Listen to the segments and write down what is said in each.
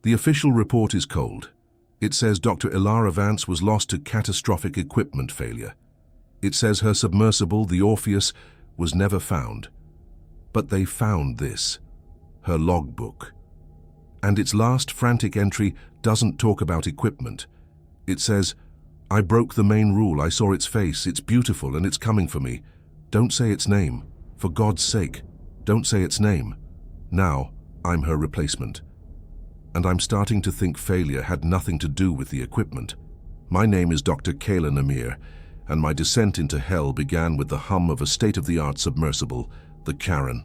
The official report is cold. It says Dr. Ilara Vance was lost to catastrophic equipment failure. It says her submersible, the Orpheus, was never found. But they found this, her logbook. And its last frantic entry doesn't talk about equipment. It says, "I broke the main rule, I saw its face, it's beautiful and it's coming for me. Don't say its name. For God's sake, don't say its name. Now, I'm her replacement." And I'm starting to think failure had nothing to do with the equipment. My name is Dr. Kayla Namir, and my descent into hell began with the hum of a state-of-the-art submersible, the Karen.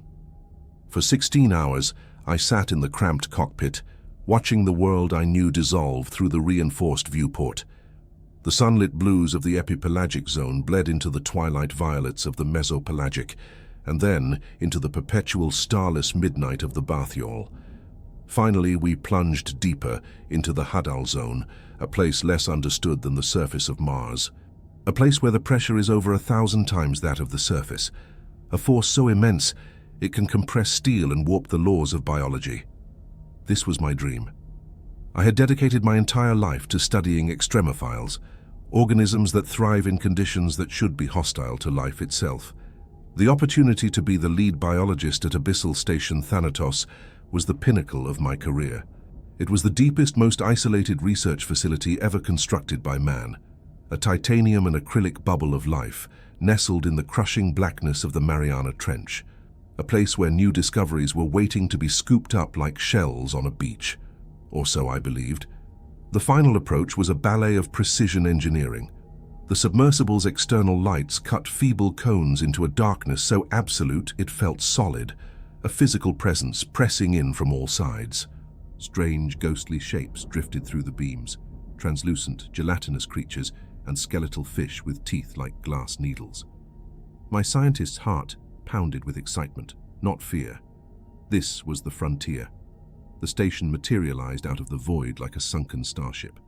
For 16 hours, I sat in the cramped cockpit, watching the world I knew dissolve through the reinforced viewport. The sunlit blues of the epipelagic zone bled into the twilight violets of the mesopelagic, and then into the perpetual starless midnight of the bathyol. Finally, we plunged deeper into the Hadal zone, a place less understood than the surface of Mars. A place where the pressure is over 1,000 times that of the surface. A force so immense, it can compress steel and warp the laws of biology. This was my dream. I had dedicated my entire life to studying extremophiles, organisms that thrive in conditions that should be hostile to life itself. The opportunity to be the lead biologist at Abyssal Station Thanatos was the pinnacle of my career. It was the deepest, most isolated research facility ever constructed by man. A titanium and acrylic bubble of life, nestled in the crushing blackness of the Mariana Trench. A place where new discoveries were waiting to be scooped up like shells on a beach. Or so I believed. The final approach was a ballet of precision engineering. The submersible's external lights cut feeble cones into a darkness so absolute it felt solid, a physical presence pressing in from all sides. Strange, ghostly shapes drifted through the beams, translucent, gelatinous creatures and skeletal fish with teeth like glass needles. My scientist's heart pounded with excitement, not fear. This was the frontier. The station materialized out of the void like a sunken starship.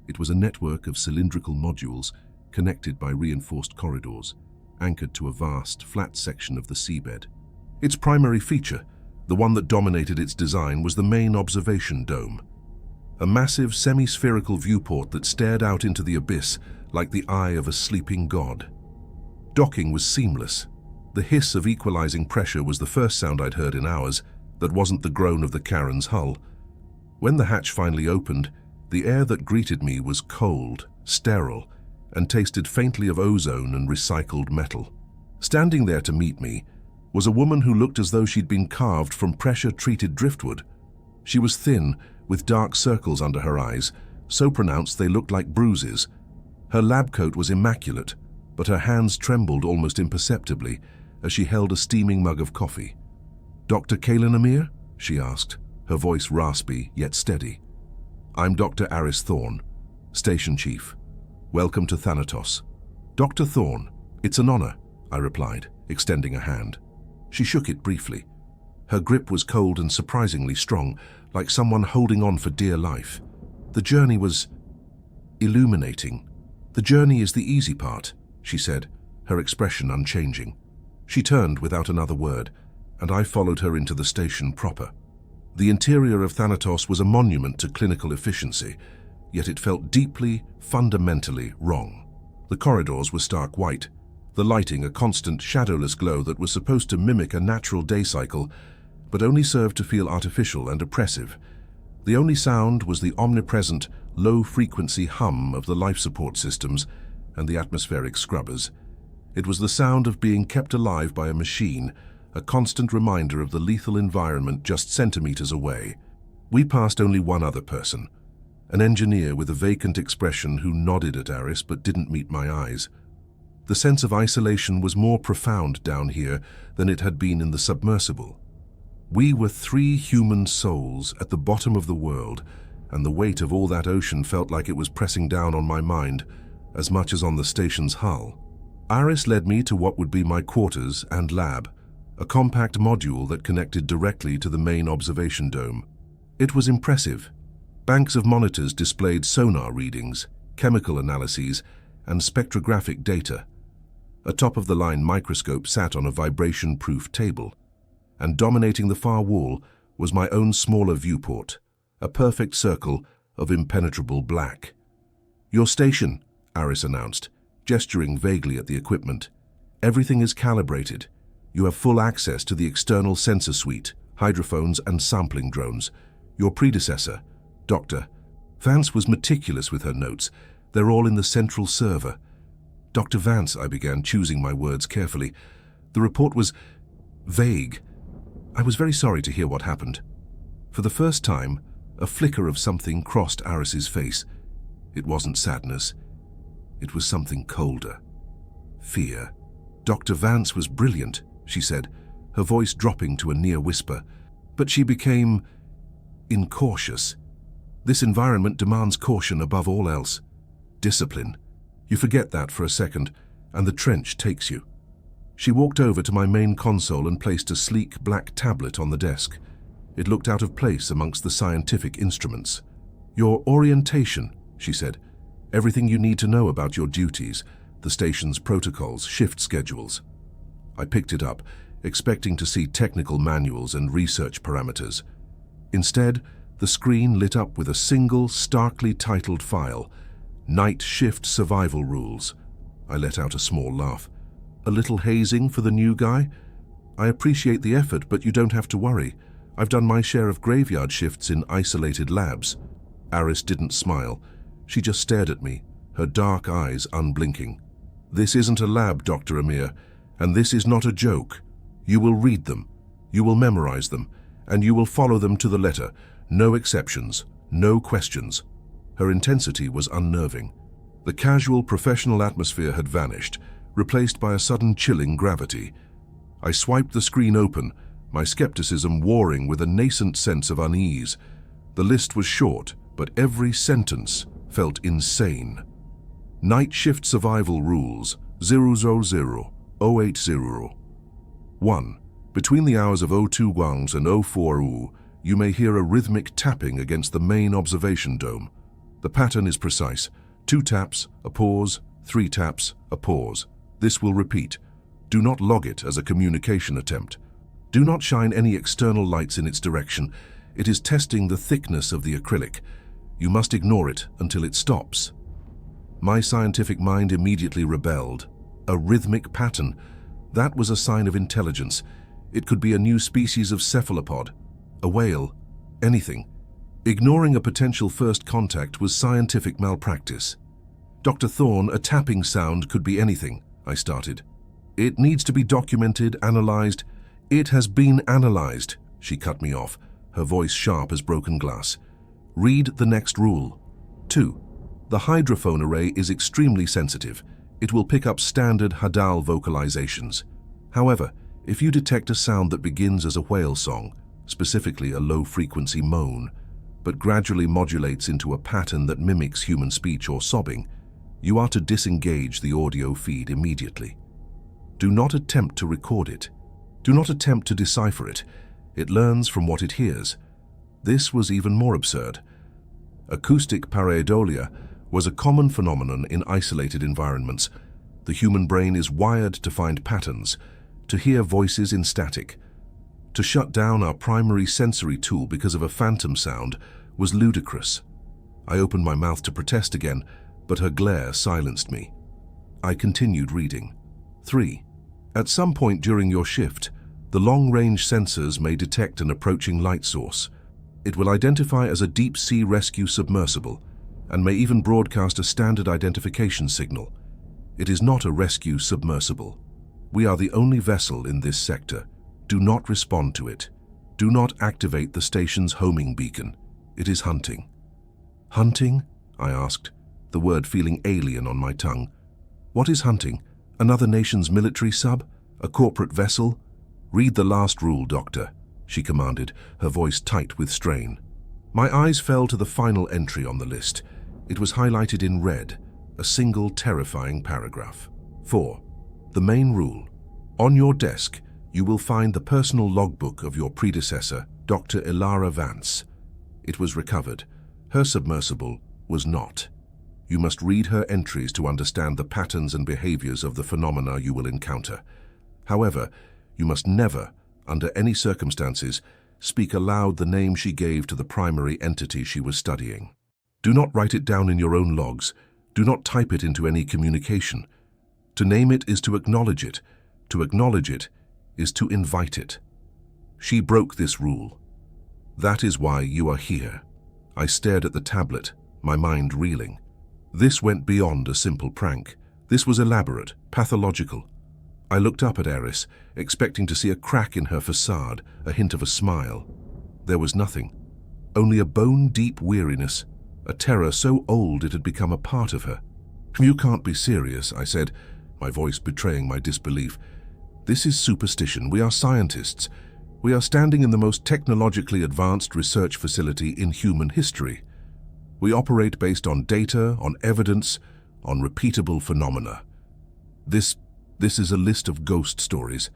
It was a network of cylindrical modules connected by reinforced corridors, anchored to a vast, flat section of the seabed. Its primary feature, the one that dominated its design, was the main observation dome. A massive semi-spherical viewport that stared out into the abyss like the eye of a sleeping god. Docking was seamless. The hiss of equalizing pressure was the first sound I'd heard in hours that wasn't the groan of the Karen's hull. When the hatch finally opened, the air that greeted me was cold, sterile, and tasted faintly of ozone and recycled metal. Standing there to meet me was a woman who looked as though she'd been carved from pressure-treated driftwood. She was thin, with dark circles under her eyes, so pronounced they looked like bruises. Her lab coat was immaculate, but her hands trembled almost imperceptibly as she held a steaming mug of coffee. "Dr. Kayla Namir?" she asked, her voice raspy yet steady. "I'm Dr. Aris Thorne, Station Chief. Welcome to Thanatos." "Dr. Thorne, it's an honor," I replied, extending a hand. She shook it briefly. Her grip was cold and surprisingly strong, like someone holding on for dear life. The journey was illuminating. "The journey is the easy part," she said, her expression unchanging. She turned without another word, and I followed her into the station proper. The interior of Thanatos was a monument to clinical efficiency, yet it felt deeply, fundamentally wrong. The corridors were stark white, the lighting a constant, shadowless glow that was supposed to mimic a natural day cycle, but only served to feel artificial and oppressive. The only sound was the omnipresent, low-frequency hum of the life support systems and the atmospheric scrubbers. It was the sound of being kept alive by a machine, a constant reminder of the lethal environment just centimeters away. We passed only one other person, an engineer with a vacant expression who nodded at Aris but didn't meet my eyes. The sense of isolation was more profound down here than it had been in the submersible. We were 3 human souls at the bottom of the world, and the weight of all that ocean felt like it was pressing down on my mind as much as on the station's hull. Aris led me to what would be my quarters and lab, a compact module that connected directly to the main observation dome. It was impressive. Banks of monitors displayed sonar readings, chemical analyses, and spectrographic data. A top-of-the-line microscope sat on a vibration-proof table, and dominating the far wall was my own smaller viewport, a perfect circle of impenetrable black. "Your station," Aris announced, gesturing vaguely at the equipment. "Everything is calibrated. You have full access to the external sensor suite, hydrophones and sampling drones. Your predecessor, Dr. Vance, was meticulous with her notes. They're all in the central server." "Dr. Vance," I began, choosing my words carefully. "The report was vague. I was very sorry to hear what happened." For the first time, a flicker of something crossed Aris's face. It wasn't sadness. It was something colder. Fear. "Dr. Vance was brilliant," she said, her voice dropping to a near whisper. "But she became incautious. This environment demands caution above all else. Discipline. You forget that for a second, and the trench takes you." She walked over to my main console and placed a sleek black tablet on the desk. It looked out of place amongst the scientific instruments. "Your orientation," she said. "Everything you need to know about your duties, the station's protocols, shift schedules." I picked it up, expecting to see technical manuals and research parameters. Instead, the screen lit up with a single, starkly titled file, "Night Shift Survival Rules." I let out a small laugh. "A little hazing for the new guy? I appreciate the effort, but you don't have to worry. I've done my share of graveyard shifts in isolated labs." Aris didn't smile. She just stared at me, her dark eyes unblinking. "This isn't a lab, Dr. Amir, and this is not a joke. You will read them, you will memorize them, and you will follow them to the letter. No exceptions, no questions." Her intensity was unnerving. The casual professional atmosphere had vanished, replaced by a sudden chilling gravity. I swiped the screen open, my skepticism warring with a nascent sense of unease. The list was short, but every sentence felt insane. "Night Shift Survival Rules 000-080. 1. Between the hours of 02 Guangs and 04 U, you may hear a rhythmic tapping against the main observation dome. The pattern is precise. 2 taps, a pause, 3 taps, a pause. This will repeat. Do not log it as a communication attempt. Do not shine any external lights in its direction. It is testing the thickness of the acrylic. You must ignore it until it stops." My scientific mind immediately rebelled. A rhythmic pattern. That was a sign of intelligence. It could be a new species of cephalopod, a whale, anything. Ignoring a potential first contact was scientific malpractice. "Dr. Thorne, a tapping sound could be anything," I started. "It needs to be documented, analyzed." "It has been analyzed," she cut me off, her voice sharp as broken glass. "Read the next rule. 2. The hydrophone array is extremely sensitive. It will pick up standard Hadal vocalizations. However, if you detect a sound that begins as a whale song, specifically a low-frequency moan, but gradually modulates into a pattern that mimics human speech or sobbing, you are to disengage the audio feed immediately. Do not attempt to record it. Do not attempt to decipher it. It learns from what it hears. This was even more absurd. Acoustic pareidolia was a common phenomenon in isolated environments. The human brain is wired to find patterns, to hear voices in static. To shut down our primary sensory tool because of a phantom sound was ludicrous. I opened my mouth to protest again, but her glare silenced me. I continued reading. 3. At some point during your shift, the long-range sensors may detect an approaching light source. It will identify as a deep-sea rescue submersible and may even broadcast a standard identification signal. It is not a rescue submersible. We are the only vessel in this sector. Do not respond to it. Do not activate the station's homing beacon. It is hunting." "Hunting?" I asked, the word feeling alien on my tongue. "What is hunting? Another nation's military sub? A corporate vessel?" "Read the last rule, Doctor," she commanded, her voice tight with strain. My eyes fell to the final entry on the list. It was highlighted in red, a single terrifying paragraph. 4. The main rule. On your desk, you will find the personal logbook of your predecessor, Dr. Ilara Vance. It was recovered. Her submersible was not. You must read her entries to understand the patterns and behaviors of the phenomena you will encounter. However, you must never, under any circumstances, speak aloud the name she gave to the primary entity she was studying. Do not write it down in your own logs. Do not type it into any communication. To name it is to acknowledge it. To acknowledge it is to invite it. She broke this rule. That is why you are here. I stared at the tablet, my mind reeling. This went beyond a simple prank. This was elaborate, pathological. I looked up at Eris, expecting to see a crack in her facade, a hint of a smile. There was nothing. Only a bone-deep weariness, a terror so old it had become a part of her. You can't be serious, I said, my voice betraying my disbelief. This is superstition. We are scientists. We are standing in the most technologically advanced research facility in human history. We operate based on data, on evidence, on repeatable phenomena. This is a list of ghost stories.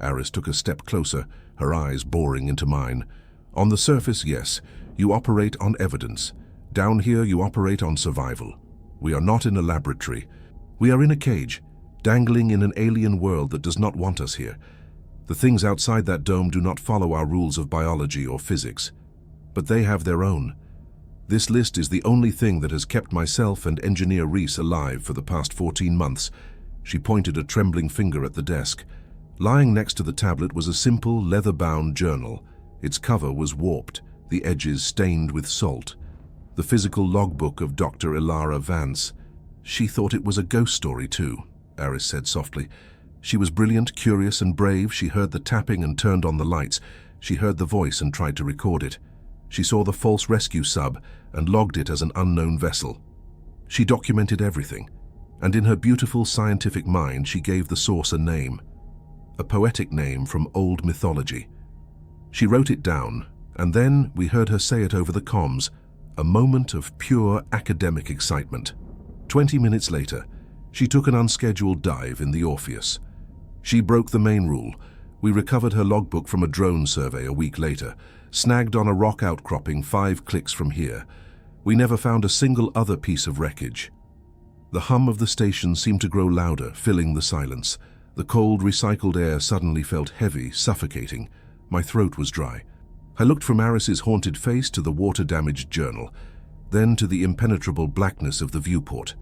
Eris took a step closer, her eyes boring into mine. On the surface, yes, you operate on evidence. Down here, you operate on survival. We are not in a laboratory. We are in a cage, dangling in an alien world that does not want us here. The things outside that dome do not follow our rules of biology or physics, but they have their own. This list is the only thing that has kept myself and Engineer Reese alive for the past 14 months. She pointed a trembling finger at the desk. Lying next to the tablet was a simple, leather-bound journal. Its cover was warped, the edges stained with salt. The physical logbook of Dr. Ilara Vance. She thought it was a ghost story too, Eris said softly. She was brilliant, curious, and brave. She heard the tapping and turned on the lights. She heard the voice and tried to record it. She saw the false rescue sub and logged it as an unknown vessel. She documented everything, and in her beautiful scientific mind she gave the source a name, a poetic name from old mythology. She wrote it down, and then we heard her say it over the comms, a moment of pure academic excitement. 20 minutes later, she took an unscheduled dive in the Orpheus. She broke the main rule. We recovered her logbook from a drone survey a week later, snagged on a rock outcropping 5 clicks from here. We never found a single other piece of wreckage. The hum of the station seemed to grow louder, filling the silence. The cold, recycled air suddenly felt heavy, suffocating. My throat was dry. I looked from Eris's haunted face to the water-damaged journal, then to the impenetrable blackness of the viewport.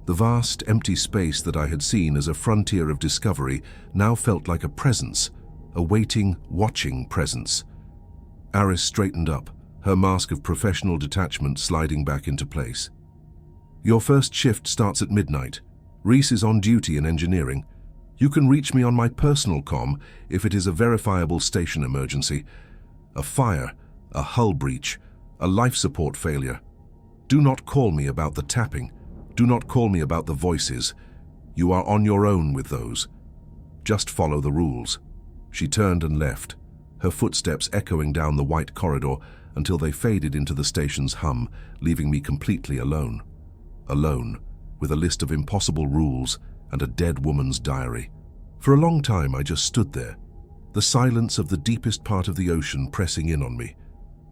The vast, empty space that I had seen as a frontier of discovery now felt like a presence, a waiting, watching presence. Eris straightened up, her mask of professional detachment sliding back into place. Your first shift starts at midnight. Reese is on duty in engineering. You can reach me on my personal comm if it is a verifiable station emergency. A fire, a hull breach, a life support failure. Do not call me about the tapping. Do not call me about the voices. You are on your own with those. Just follow the rules. She turned and left, her footsteps echoing down the white corridor until they faded into the station's hum, leaving me completely alone. Alone, with a list of impossible rules and a dead woman's diary. For a long time I just stood there, the silence of the deepest part of the ocean pressing in on me.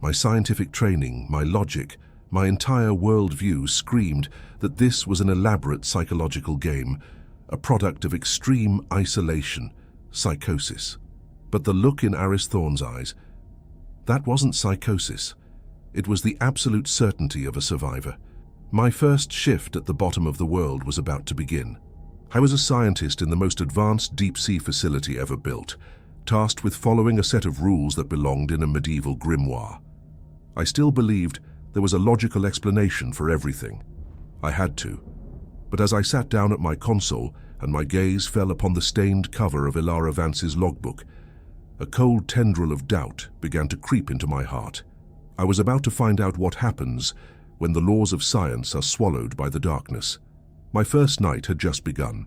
My scientific training, my logic, my entire worldview screamed that this was an elaborate psychological game, a product of extreme isolation, psychosis. But the look in Eris Thorne's eyes, that wasn't psychosis. It was the absolute certainty of a survivor. My first shift at the bottom of the world was about to begin. I was a scientist in the most advanced deep-sea facility ever built, tasked with following a set of rules that belonged in a medieval grimoire. I still believed there was a logical explanation for everything. I had to. But as I sat down at my console and my gaze fell upon the stained cover of Ilara Vance's logbook, a cold tendril of doubt began to creep into my heart. I was about to find out what happens when the laws of science are swallowed by the darkness. My first night had just begun.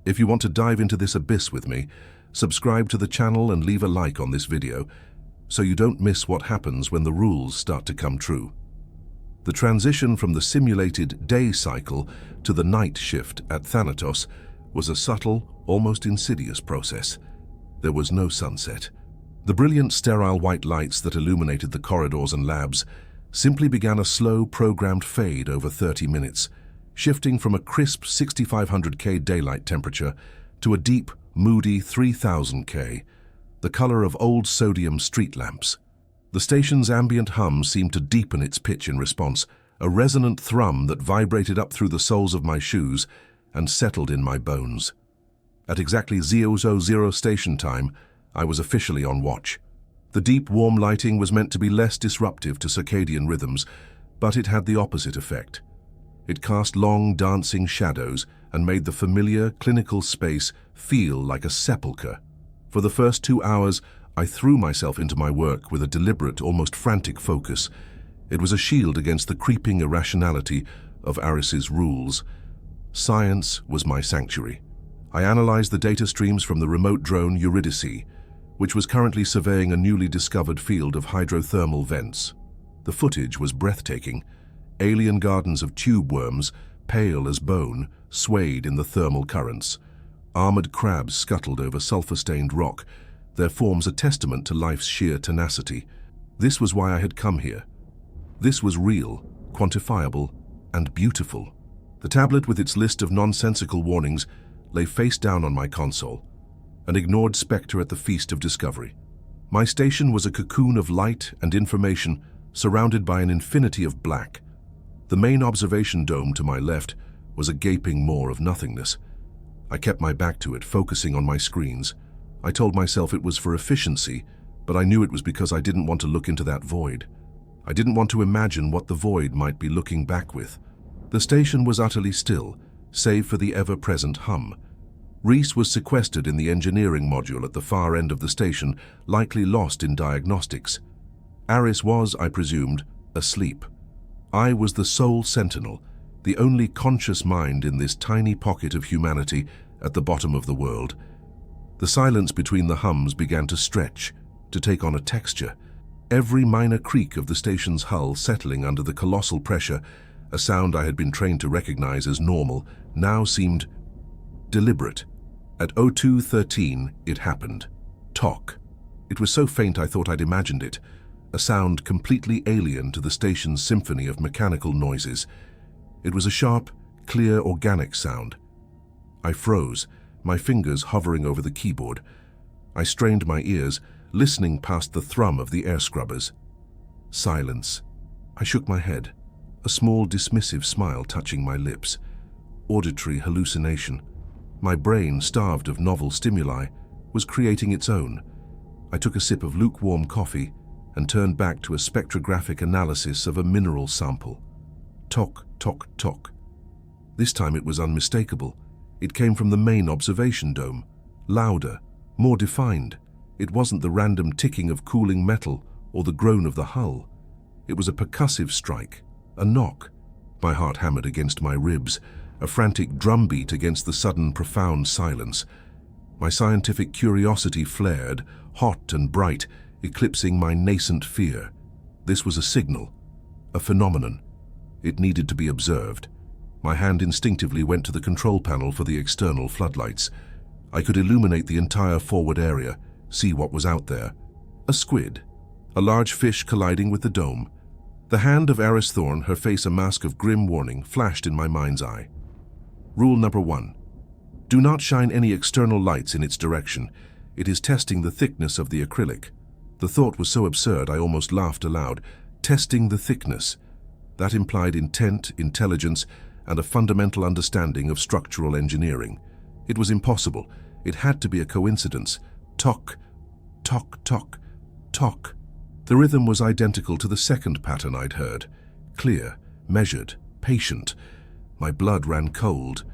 If you want to dive into this abyss with me, subscribe to the channel and leave a like on this video so you don't miss what happens when the rules start to come true. The transition from the simulated day cycle to the night shift at Thanatos was a subtle, almost insidious process. There was no sunset. The brilliant sterile white lights that illuminated the corridors and labs simply began a slow programmed fade over 30 minutes, shifting from a crisp 6500K daylight temperature to a deep, moody 3000K, the color of old sodium street lamps. The station's ambient hum seemed to deepen its pitch in response, a resonant thrum that vibrated up through the soles of my shoes and settled in my bones. At exactly 000 station time, I was officially on watch. The deep, warm lighting was meant to be less disruptive to circadian rhythms, but it had the opposite effect. It cast long, dancing shadows and made the familiar, clinical space feel like a sepulchre. For the first 2 hours, I threw myself into my work with a deliberate, almost frantic focus. It was a shield against the creeping irrationality of Aris's rules. Science was my sanctuary. I analyzed the data streams from the remote drone Eurydice, which was currently surveying a newly discovered field of hydrothermal vents. The footage was breathtaking. Alien gardens of tube worms, pale as bone, swayed in the thermal currents. Armored crabs scuttled over sulfur-stained rock, their forms a testament to life's sheer tenacity. This was why I had come here. This was real, quantifiable, and beautiful. The tablet with its list of nonsensical warnings lay face down on my console, an ignored spectre at the feast of discovery. My station was a cocoon of light and information surrounded by an infinity of black. The main observation dome to my left was a gaping maw of nothingness. I kept my back to it, focusing on my screens. I told myself it was for efficiency, but I knew it was because I didn't want to look into that void. I didn't want to imagine what the void might be looking back with. The station was utterly still, save for the ever-present hum. Reese was sequestered in the engineering module at the far end of the station, likely lost in diagnostics. Aris was, I presumed, asleep. I was the sole sentinel, the only conscious mind in this tiny pocket of humanity at the bottom of the world. The silence between the hums began to stretch, to take on a texture. Every minor creak of the station's hull settling under the colossal pressure, a sound I had been trained to recognize as normal, now seemed deliberate. At 02:13, it happened. Tock. It was so faint I thought I'd imagined it, a sound completely alien to the station's symphony of mechanical noises. It was a sharp, clear, organic sound. I froze, my fingers hovering over the keyboard. I strained my ears, listening past the thrum of the air scrubbers. Silence. I shook my head, a small dismissive smile touching my lips. Auditory hallucination. My brain, starved of novel stimuli, was creating its own. I took a sip of lukewarm coffee and turned back to a spectrographic analysis of a mineral sample. Tock, tock, tock. This time it was unmistakable. It came from the main observation dome, louder, more defined. It wasn't the random ticking of cooling metal or the groan of the hull. It was a percussive strike, a knock. My heart hammered against my ribs, a frantic drumbeat against the sudden, profound silence. My scientific curiosity flared, hot and bright, eclipsing my nascent fear. This was a signal, a phenomenon. It needed to be observed. My hand instinctively went to the control panel for the external floodlights. I could illuminate the entire forward area, see what was out there. A squid, a large fish colliding with the dome. The hand of Aris Thorne, her face a mask of grim warning, flashed in my mind's eye. Rule number 1. Do not shine any external lights in its direction. It is testing the thickness of the acrylic. The thought was so absurd I almost laughed aloud. Testing the thickness. That implied intent, intelligence, and a fundamental understanding of structural engineering. It was impossible. It had to be a coincidence. Tock, tock, tock, tock. The rhythm was identical to the second pattern I'd heard. Clear, measured, patient. My blood ran cold.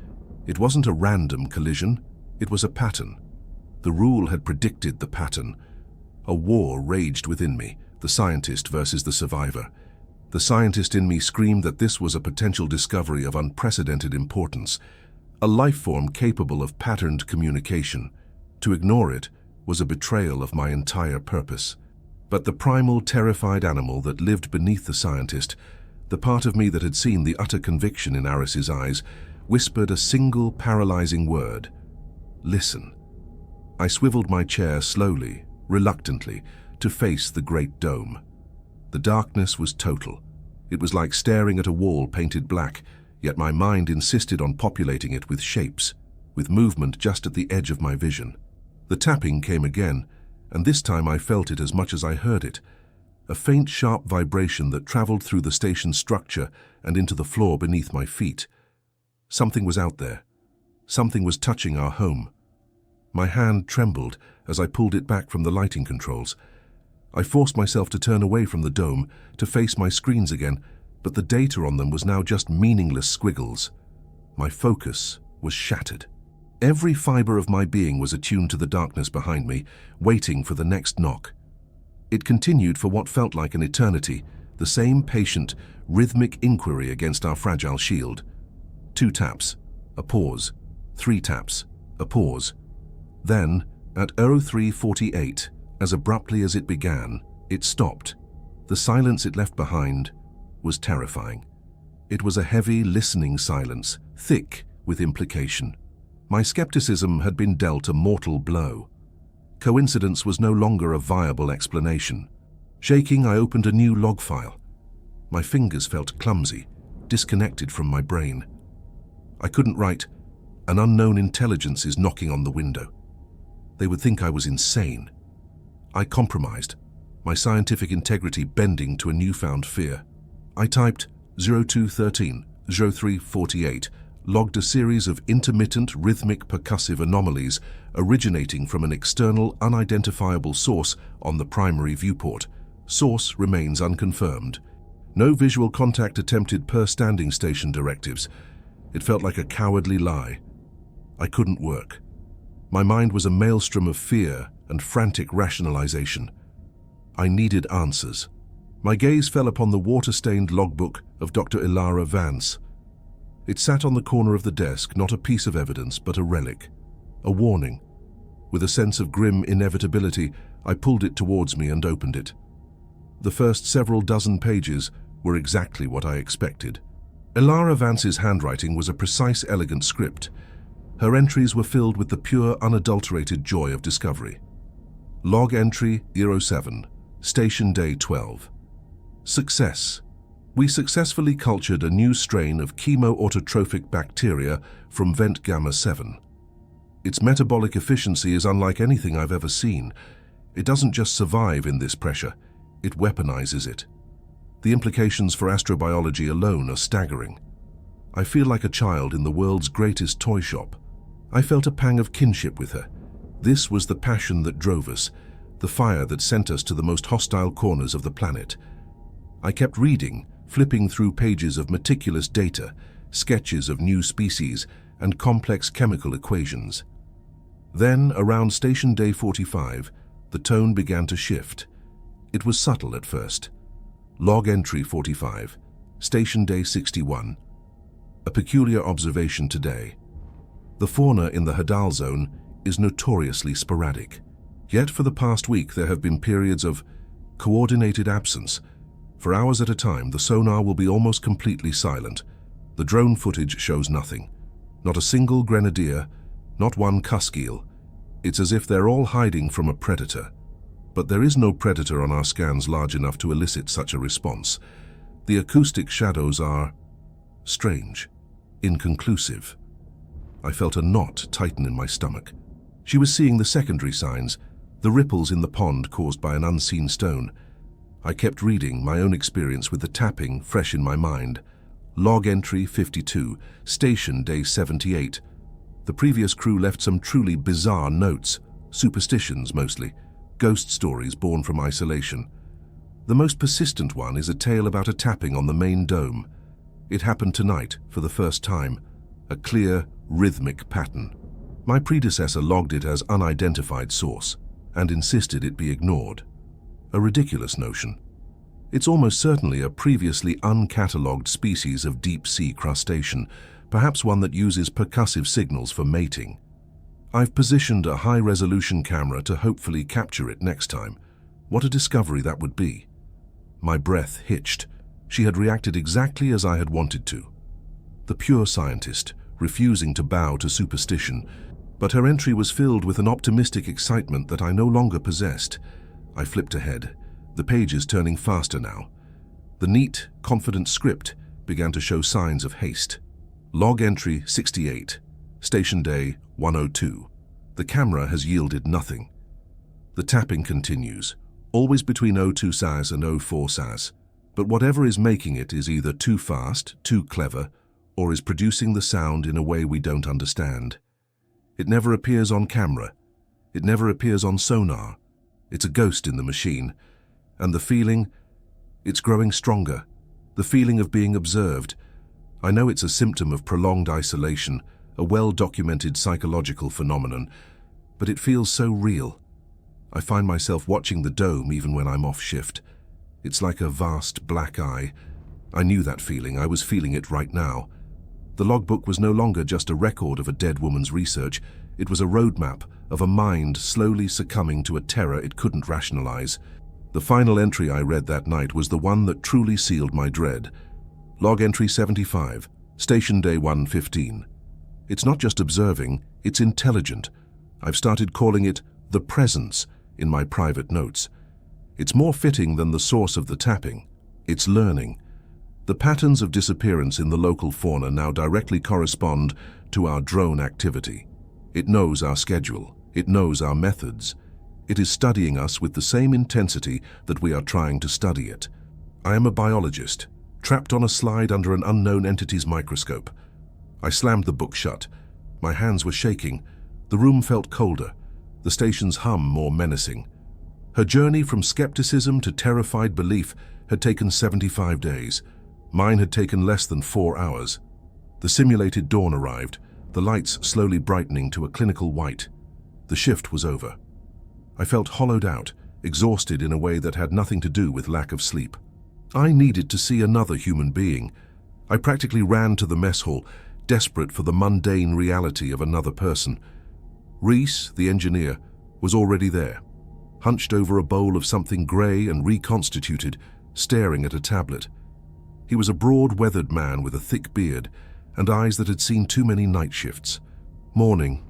It wasn't a random collision. It was a pattern. The rule had predicted the pattern. A war raged within me, the scientist versus the survivor. The scientist in me screamed that this was a potential discovery of unprecedented importance, a life form capable of patterned communication. To ignore it was a betrayal of my entire purpose. But the primal, terrified animal that lived beneath the scientist, the part of me that had seen the utter conviction in Aris's eyes, whispered a single paralyzing word. Listen. I swiveled my chair slowly, reluctantly, to face the great dome. The darkness was total. It was like staring at a wall painted black, yet my mind insisted on populating it with shapes, with movement just at the edge of my vision. The tapping came again, and this time I felt it as much as I heard it. a faint, sharp vibration that traveled through the station's structure and into the floor beneath my feet. Something was out there. Something was touching our home. My hand trembled as I pulled it back from the lighting controls. I forced myself to turn away from the dome, to face my screens again, but the data on them was now just meaningless squiggles. My focus was shattered. Every fiber of my being was attuned to the darkness behind me, waiting for the next knock. It continued for what felt like an eternity, the same patient, rhythmic inquiry against our fragile shield. 2 taps, a pause. 3 taps, a pause. Then, at 03:48, as abruptly as it began, it stopped. The silence it left behind was terrifying. It was a heavy, listening silence, thick with implication. My skepticism had been dealt a mortal blow. Coincidence was no longer a viable explanation. Shaking, I opened a new log file. My fingers felt clumsy, disconnected from my brain. I couldn't write, "An unknown intelligence is knocking on the window." They would think I was insane. I compromised, my scientific integrity bending to a newfound fear. I typed 0213, 0348, logged a series of intermittent rhythmic percussive anomalies originating from an external unidentifiable source on the primary viewport. Source remains unconfirmed. No visual contact attempted per standing station directives. It felt like a cowardly lie. I couldn't work. My mind was a maelstrom of fear and frantic rationalization. I needed answers. My gaze fell upon the water-stained logbook of Dr. Ilara Vance. It sat on the corner of the desk, not a piece of evidence, but a relic, a warning. With a sense of grim inevitability, I pulled it towards me and opened it. The first several dozen pages were exactly what I expected. Ilara Vance's handwriting was a precise, elegant script. Her entries were filled with the pure, unadulterated joy of discovery. Log entry 07, Station Day 12. Success. We successfully cultured a new strain of chemoautotrophic bacteria from vent gamma 7. Its metabolic efficiency is unlike anything I've ever seen. It doesn't just survive in this pressure, it weaponizes it. The implications for astrobiology alone are staggering. I feel like a child in the world's greatest toy shop. I felt a pang of kinship with her. This was the passion that drove us, the fire that sent us to the most hostile corners of the planet. I kept reading, flipping through pages of meticulous data, sketches of new species, and complex chemical equations. Then, around Station Day 45, the tone began to shift. It was subtle at first. Log entry 45, Station Day 61. A peculiar observation today. The fauna in the Hadal Zone is notoriously sporadic. Yet for the past week there have been periods of coordinated absence. For hours at a time, the sonar will be almost completely silent. The drone footage shows nothing. Not a single grenadier, not one cuskeel. It's as if they're all hiding from a predator. But there is no predator on our scans large enough to elicit such a response. The acoustic shadows are strange, inconclusive. I felt a knot tighten in my stomach. She was seeing the secondary signs, the ripples in the pond caused by an unseen stone. I kept reading, my own experience with the tapping fresh in my mind. Log entry 52, Station Day 78. The previous crew left some truly bizarre notes, superstitions mostly, ghost stories born from isolation. The most persistent one is a tale about a tapping on the main dome. It happened tonight for the first time, a clear, rhythmic pattern. My predecessor logged it as unidentified source and insisted it be ignored. A ridiculous notion. It's almost certainly a previously uncatalogued species of deep-sea crustacean, perhaps one that uses percussive signals for mating. I've positioned a high-resolution camera to hopefully capture it next time. What a discovery that would be. My breath hitched. She had reacted exactly as I had wanted to. The pure scientist, refusing to bow to superstition, but her entry was filled with an optimistic excitement that I no longer possessed. I flipped ahead, the pages turning faster now. The neat, confident script began to show signs of haste. Log entry 68, Station Day 102. The camera has yielded nothing. The tapping continues, always between 02 SAS and 04 SAS. But whatever is making it is either too fast, too clever, or is producing the sound in a way we don't understand. It never appears on camera. It never appears on sonar. It's a ghost in the machine. And the feeling, it's growing stronger. The feeling of being observed. I know it's a symptom of prolonged isolation, a well-documented psychological phenomenon, but it feels so real. I find myself watching the dome even when I'm off shift. It's like a vast black eye. I knew that feeling. I was feeling it right now. The logbook was no longer just a record of a dead woman's research. It was a roadmap of a mind slowly succumbing to a terror it couldn't rationalize. The final entry I read that night was the one that truly sealed my dread. Log entry 75, station day 115. It's not just observing, it's intelligent. I've started calling it the presence in my private notes. It's more fitting than the source of the tapping. It's learning. The patterns of disappearance in the local fauna now directly correspond to our drone activity. It knows our schedule. It knows our methods. It is studying us with the same intensity that we are trying to study it. I am a biologist, trapped on a slide under an unknown entity's microscope. I slammed the book shut. My hands were shaking. The room felt colder, the station's hum more menacing. Her journey from skepticism to terrified belief had taken 75 days. Mine had taken less than 4 hours. The simulated dawn arrived, the lights slowly brightening to a clinical white. The shift was over. I felt hollowed out, exhausted in a way that had nothing to do with lack of sleep. I needed to see another human being. I practically ran to the mess hall, desperate for the mundane reality of another person. Reese, the engineer, was already there, hunched over a bowl of something grey and reconstituted, staring at a tablet. He was a broad, weathered man with a thick beard and eyes that had seen too many night shifts. "Morning,"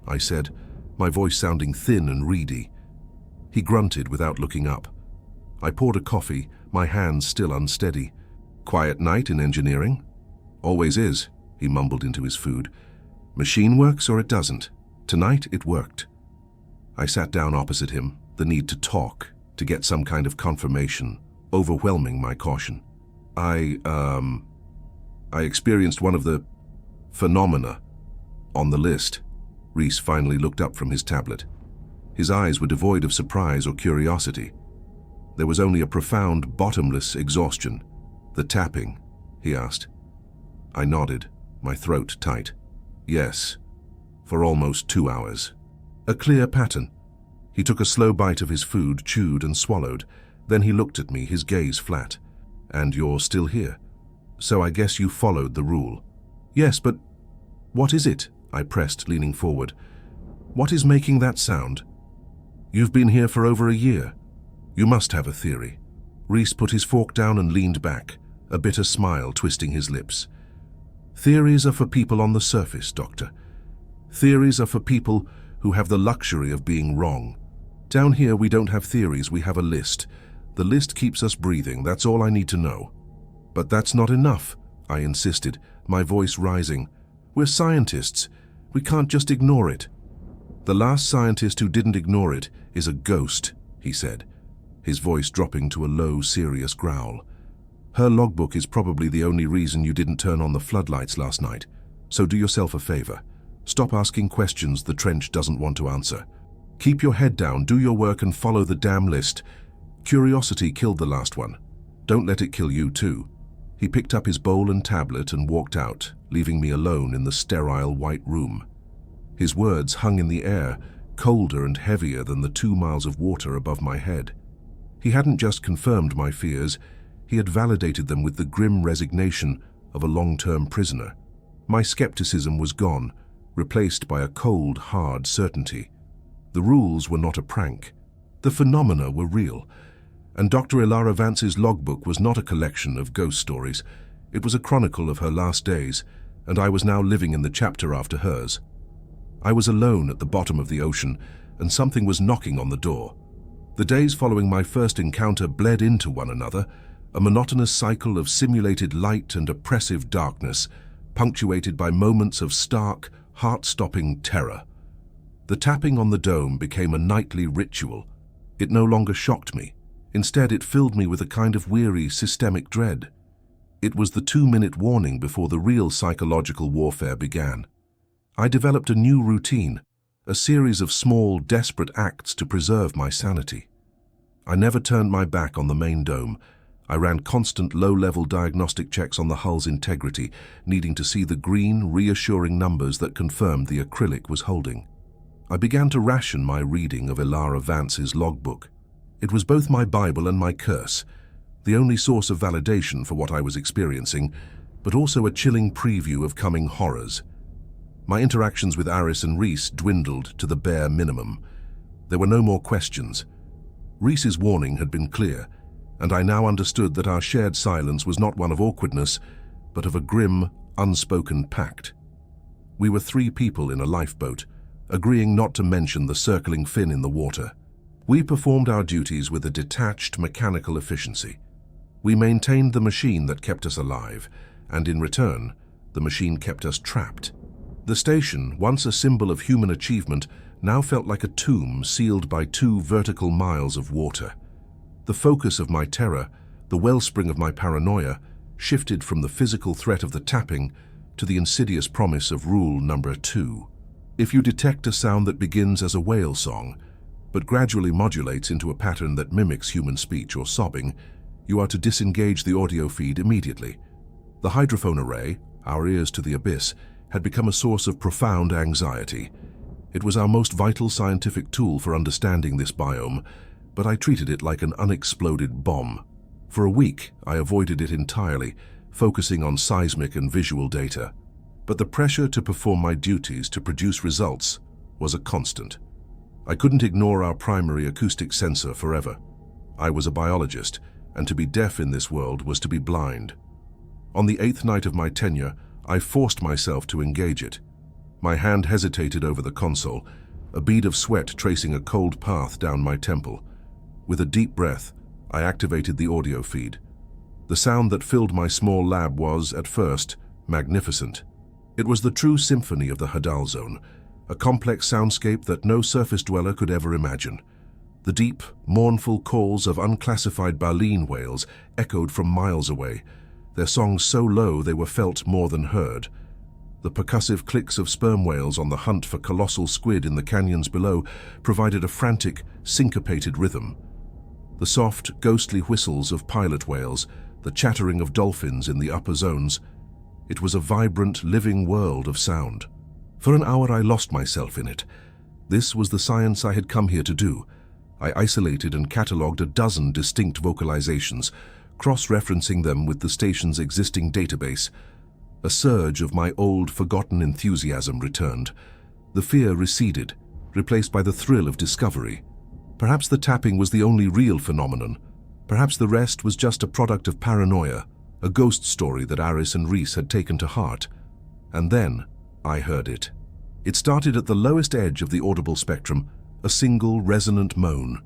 I said, my voice sounding thin and reedy. He grunted without looking up. I poured a coffee, my hands still unsteady. "Quiet night in engineering?" "Always is," he mumbled into his food. "Machine works or it doesn't. Tonight it worked." I sat down opposite him, the need to talk, to get some kind of confirmation, overwhelming my caution. I experienced one of the phenomena on the list." Reese finally looked up from his tablet. His eyes were devoid of surprise or curiosity. There was only a profound, bottomless exhaustion. "The tapping?" he asked. I nodded, my throat tight. "Yes, for almost 2 hours. A clear pattern." He took a slow bite of his food, chewed and swallowed. Then he looked at me, his gaze flat. "And you're still here. So I guess you followed the rule." "Yes, but what is it?" I pressed, leaning forward. "What is making that sound? You've been here for over a year. You must have a theory." Reese put his fork down and leaned back, a bitter smile twisting his lips. "Theories are for people on the surface, Doctor. Theories are for people who have the luxury of being wrong. Down here we don't have theories, we have a list. The list keeps us breathing, that's all I need to know." "But that's not enough," I insisted, my voice rising. "We're scientists. We can't just ignore it." "The last scientist who didn't ignore it is a ghost," he said, his voice dropping to a low, serious growl. "Her logbook is probably the only reason you didn't turn on the floodlights last night. So do yourself a favor. Stop asking questions the trench doesn't want to answer. Keep your head down, do your work and follow the damn list. Curiosity killed the last one. Don't let it kill you too." He picked up his bowl and tablet and walked out, leaving me alone in the sterile white room. His words hung in the air, colder and heavier than the 2 miles of water above my head. He hadn't just confirmed my fears, he had validated them with the grim resignation of a long-term prisoner. My skepticism was gone, replaced by a cold, hard certainty. The rules were not a prank. The phenomena were real. And Dr. Ilara Vance's logbook was not a collection of ghost stories. It was a chronicle of her last days, and I was now living in the chapter after hers. I was alone at the bottom of the ocean, and something was knocking on the door. The days following my first encounter bled into one another, a monotonous cycle of simulated light and oppressive darkness, punctuated by moments of stark, heart-stopping terror. The tapping on the dome became a nightly ritual. It no longer shocked me. Instead, it filled me with a kind of weary, systemic dread. It was the 2-minute warning before the real psychological warfare began. I developed a new routine, a series of small, desperate acts to preserve my sanity. I never turned my back on the main dome. I ran constant low-level diagnostic checks on the hull's integrity, needing to see the green, reassuring numbers that confirmed the acrylic was holding. I began to ration my reading of Ilara Vance's logbook. It was both my Bible and my curse, the only source of validation for what I was experiencing, but also a chilling preview of coming horrors. My interactions with Aris and Reese dwindled to the bare minimum. There were no more questions. Reese's warning had been clear, and I now understood that our shared silence was not one of awkwardness, but of a grim, unspoken pact. We were 3 people in a lifeboat, agreeing not to mention the circling fin in the water. We performed our duties with a detached, mechanical efficiency. We maintained the machine that kept us alive, and in return, the machine kept us trapped. The station, once a symbol of human achievement, now felt like a tomb sealed by 2 vertical miles of water. The focus of my terror, the wellspring of my paranoia, shifted from the physical threat of the tapping to the insidious promise of rule number 2. If you detect a sound that begins as a whale song, but gradually modulates into a pattern that mimics human speech or sobbing, you are to disengage the audio feed immediately. The hydrophone array, our ears to the abyss, had become a source of profound anxiety. It was our most vital scientific tool for understanding this biome, but I treated it like an unexploded bomb. For a week, I avoided it entirely, focusing on seismic and visual data. But the pressure to perform my duties to produce results was a constant. I couldn't ignore our primary acoustic sensor forever. I was a biologist, and to be deaf in this world was to be blind. On the 8th night of my tenure, I forced myself to engage it. My hand hesitated over the console, a bead of sweat tracing a cold path down my temple. With a deep breath, I activated the audio feed. The sound that filled my small lab was, at first, magnificent. It was the true symphony of the Hadal Zone, a complex soundscape that no surface dweller could ever imagine. The deep, mournful calls of unclassified baleen whales echoed from miles away, their songs so low they were felt more than heard. The percussive clicks of sperm whales on the hunt for colossal squid in the canyons below provided a frantic, syncopated rhythm. The soft, ghostly whistles of pilot whales, the chattering of dolphins in the upper zones. It was a vibrant, living world of sound. For an hour I lost myself in it. This was the science I had come here to do. I isolated and catalogued a dozen distinct vocalizations, cross-referencing them with the station's existing database. A surge of my old, forgotten enthusiasm returned. The fear receded, replaced by the thrill of discovery. Perhaps the tapping was the only real phenomenon. Perhaps the rest was just a product of paranoia, a ghost story that Aris and Reese had taken to heart. And then I heard it. It started at the lowest edge of the audible spectrum, a single resonant moan.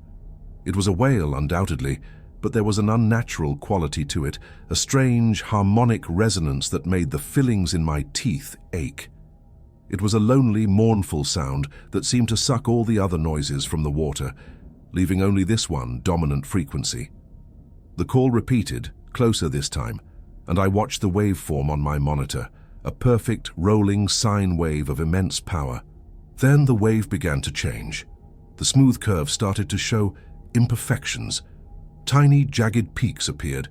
It was a wail, undoubtedly, but there was an unnatural quality to it, a strange, harmonic resonance that made the fillings in my teeth ache. It was a lonely, mournful sound that seemed to suck all the other noises from the water, leaving only this one dominant frequency. The call repeated, closer this time, and I watched the waveform on my monitor, a perfect, rolling sine wave of immense power. Then the wave began to change. The smooth curve started to show imperfections. Tiny, jagged peaks appeared.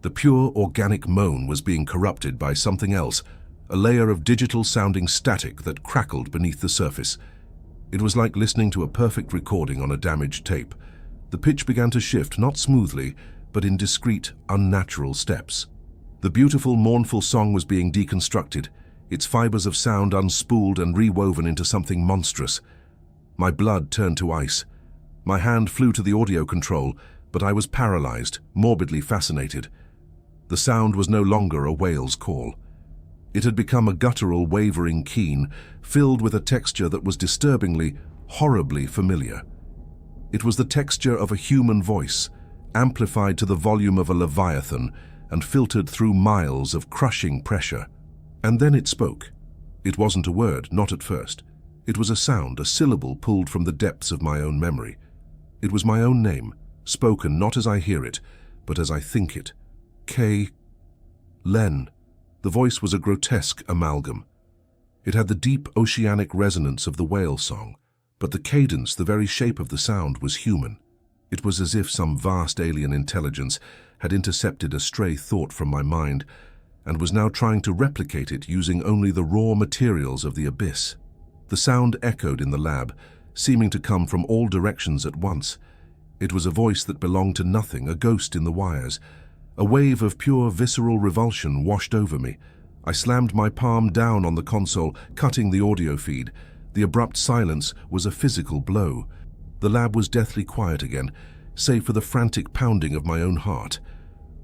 The pure, organic moan was being corrupted by something else, a layer of digital-sounding static that crackled beneath the surface. It was like listening to a perfect recording on a damaged tape. The pitch began to shift, not smoothly, but in discrete, unnatural steps. The beautiful, mournful song was being deconstructed, its fibers of sound unspooled and rewoven into something monstrous. My blood turned to ice. My hand flew to the audio control, but I was paralyzed, morbidly fascinated. The sound was no longer a whale's call. It had become a guttural, wavering keen, filled with a texture that was disturbingly, horribly familiar. It was the texture of a human voice, amplified to the volume of a leviathan and filtered through miles of crushing pressure. And then it spoke. It wasn't a word, not at first. It was a sound, a syllable pulled from the depths of my own memory. It was my own name, spoken not as I hear it, but as I think it. K. Len. The voice was a grotesque amalgam. It had the deep oceanic resonance of the whale song, but the cadence, the very shape of the sound, was human. It was as if some vast alien intelligence had intercepted a stray thought from my mind and was now trying to replicate it using only the raw materials of the abyss. The sound echoed in the lab, seeming to come from all directions at once. It was a voice that belonged to nothing, a ghost in the wires. A wave of pure visceral revulsion washed over me. I slammed my palm down on the console, cutting the audio feed. The abrupt silence was a physical blow. The lab was deathly quiet again, save for the frantic pounding of my own heart.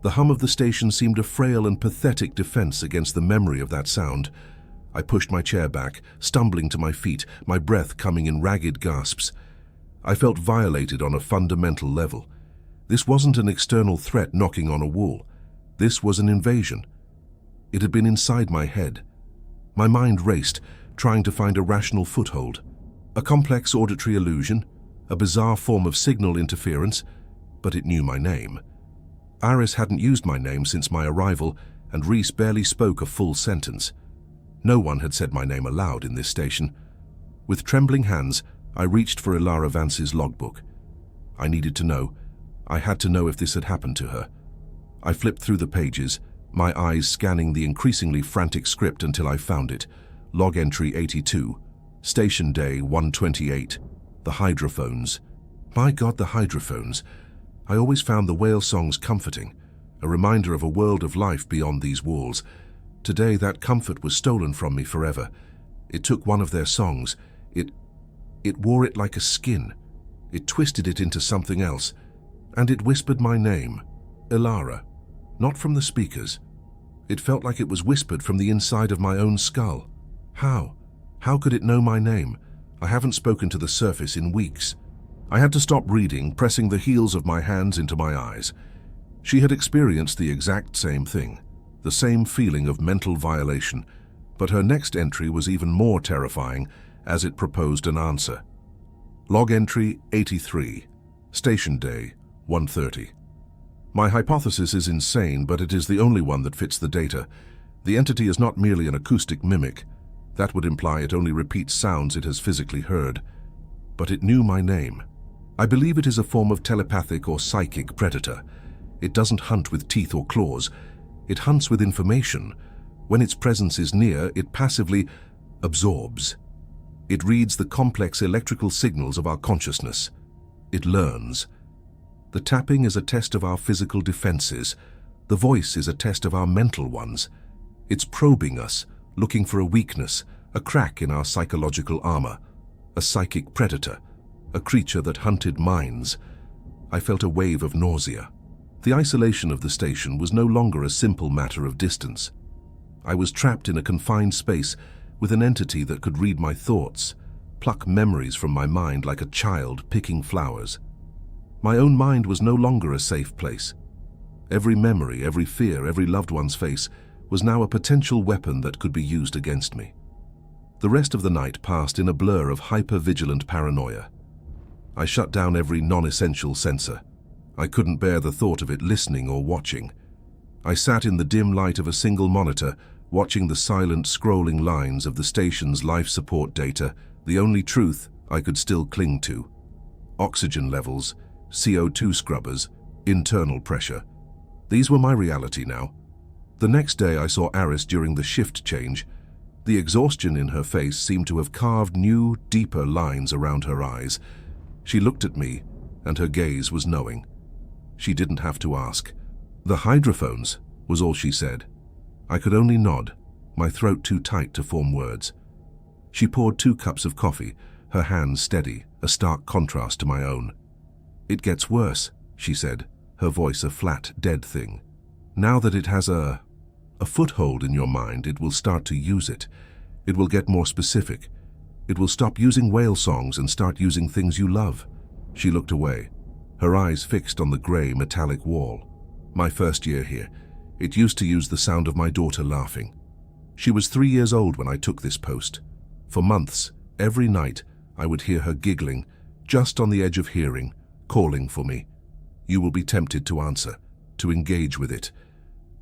The hum of the station seemed a frail and pathetic defense against the memory of that sound. I pushed my chair back, stumbling to my feet, my breath coming in ragged gasps. I felt violated on a fundamental level. This wasn't an external threat knocking on a wall. This was an invasion. It had been inside my head. My mind raced, trying to find a rational foothold. A complex auditory illusion, a bizarre form of signal interference, but it knew my name. Iris hadn't used my name since my arrival, and Reese barely spoke a full sentence. No one had said my name aloud in this station. With trembling hands, I reached for Ilara Vance's logbook. I needed to know. I had to know if this had happened to her. I flipped through the pages, my eyes scanning the increasingly frantic script until I found it. Log entry 82, station day 128, the hydrophones. My God, the hydrophones. I always found the whale songs comforting, a reminder of a world of life beyond these walls. Today, that comfort was stolen from me forever. It took one of their songs. It wore it like a skin. It twisted it into something else. And it whispered my name, Ilara, not from the speakers. It felt like it was whispered from the inside of my own skull. How? How could it know my name? I haven't spoken to the surface in weeks. I had to stop reading, pressing the heels of my hands into my eyes. She had experienced the exact same thing, the same feeling of mental violation, but her next entry was even more terrifying as it proposed an answer. Log entry 83, station day 1:30. My hypothesis is insane, but it is the only one that fits the data. The entity is not merely an acoustic mimic. That would imply it only repeats sounds it has physically heard. But it knew my name. I believe it is a form of telepathic or psychic predator. It doesn't hunt with teeth or claws. It hunts with information. When its presence is near, it passively absorbs. It reads the complex electrical signals of our consciousness. It learns. The tapping is a test of our physical defenses. The voice is a test of our mental ones. It's probing us, looking for a weakness, a crack in our psychological armor. A psychic predator, a creature that hunted minds. I felt a wave of nausea. The isolation of the station was no longer a simple matter of distance. I was trapped in a confined space with an entity that could read my thoughts, pluck memories from my mind like a child picking flowers. My own mind was no longer a safe place. Every memory, every fear, every loved one's face was now a potential weapon that could be used against me. The rest of the night passed in a blur of hyper-vigilant paranoia. I shut down every non-essential sensor. I couldn't bear the thought of it listening or watching. I sat in the dim light of a single monitor, watching the silent scrolling lines of the station's life support data, the only truth I could still cling to. Oxygen levels, CO2 scrubbers, internal pressure. These were my reality now. The next day I saw Aris during the shift change. The exhaustion in her face seemed to have carved new, deeper lines around her eyes. She looked at me, and her gaze was knowing. She didn't have to ask. "The hydrophones," was all she said. I could only nod, my throat too tight to form words. She poured 2 cups of coffee, her hands steady, a stark contrast to my own. "It gets worse," she said, her voice a flat, dead thing. "Now that it has a foothold in your mind, it will start to use it. It will get more specific. It will stop using whale songs and start using things you love." She looked away, her eyes fixed on the grey metallic wall. My first year here, it used to use the sound of my daughter laughing. She was 3 years old when I took this post. For months, every night, I would hear her giggling, just on the edge of hearing, calling for me. You will be tempted to answer, to engage with it.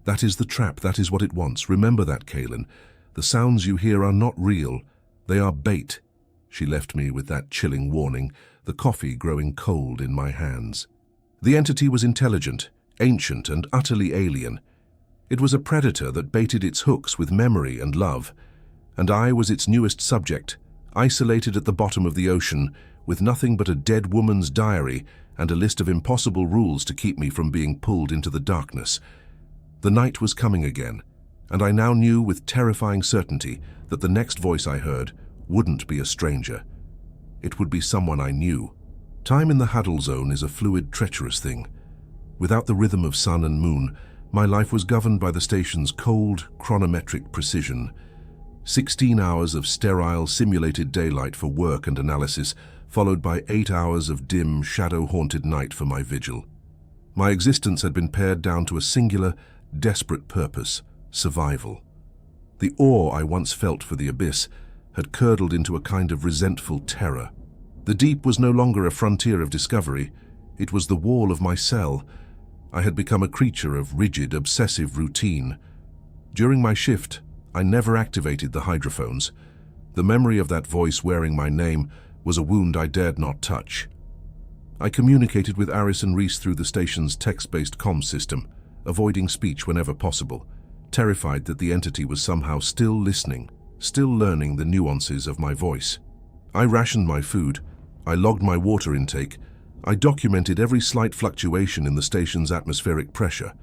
That is the trap, that is what it wants. Remember that, Kaylin. The sounds you hear are not real. They are bait. She left me with that chilling warning, the coffee growing cold in my hands. The entity was intelligent, ancient, and utterly alien. It was a predator that baited its hooks with memory and love, and I was its newest subject, isolated at the bottom of the ocean, with nothing but a dead woman's diary and a list of impossible rules to keep me from being pulled into the darkness. The night was coming again, and I now knew with terrifying certainty that the next voice I heard wouldn't be a stranger. It would be someone I knew. Time in the huddle zone is a fluid, treacherous thing. Without the rhythm of sun and moon, my life was governed by the station's cold, chronometric precision. 16 hours of sterile, simulated daylight for work and analysis, followed by 8 hours of dim, shadow-haunted night for my vigil. My existence had been pared down to a singular, desperate purpose: survival. The awe I once felt for the abyss had curdled into a kind of resentful terror. The deep was no longer a frontier of discovery. It was the wall of my cell. I had become a creature of rigid, obsessive routine. During my shift, I never activated the hydrophones. The memory of that voice wearing my name was a wound I dared not touch. I communicated with Aris and Reese through the station's text-based comms system, avoiding speech whenever possible, terrified that the entity was somehow still listening, still learning the nuances of my voice. I rationed my food, I logged my water intake, I documented every slight fluctuation in the station's atmospheric pressure.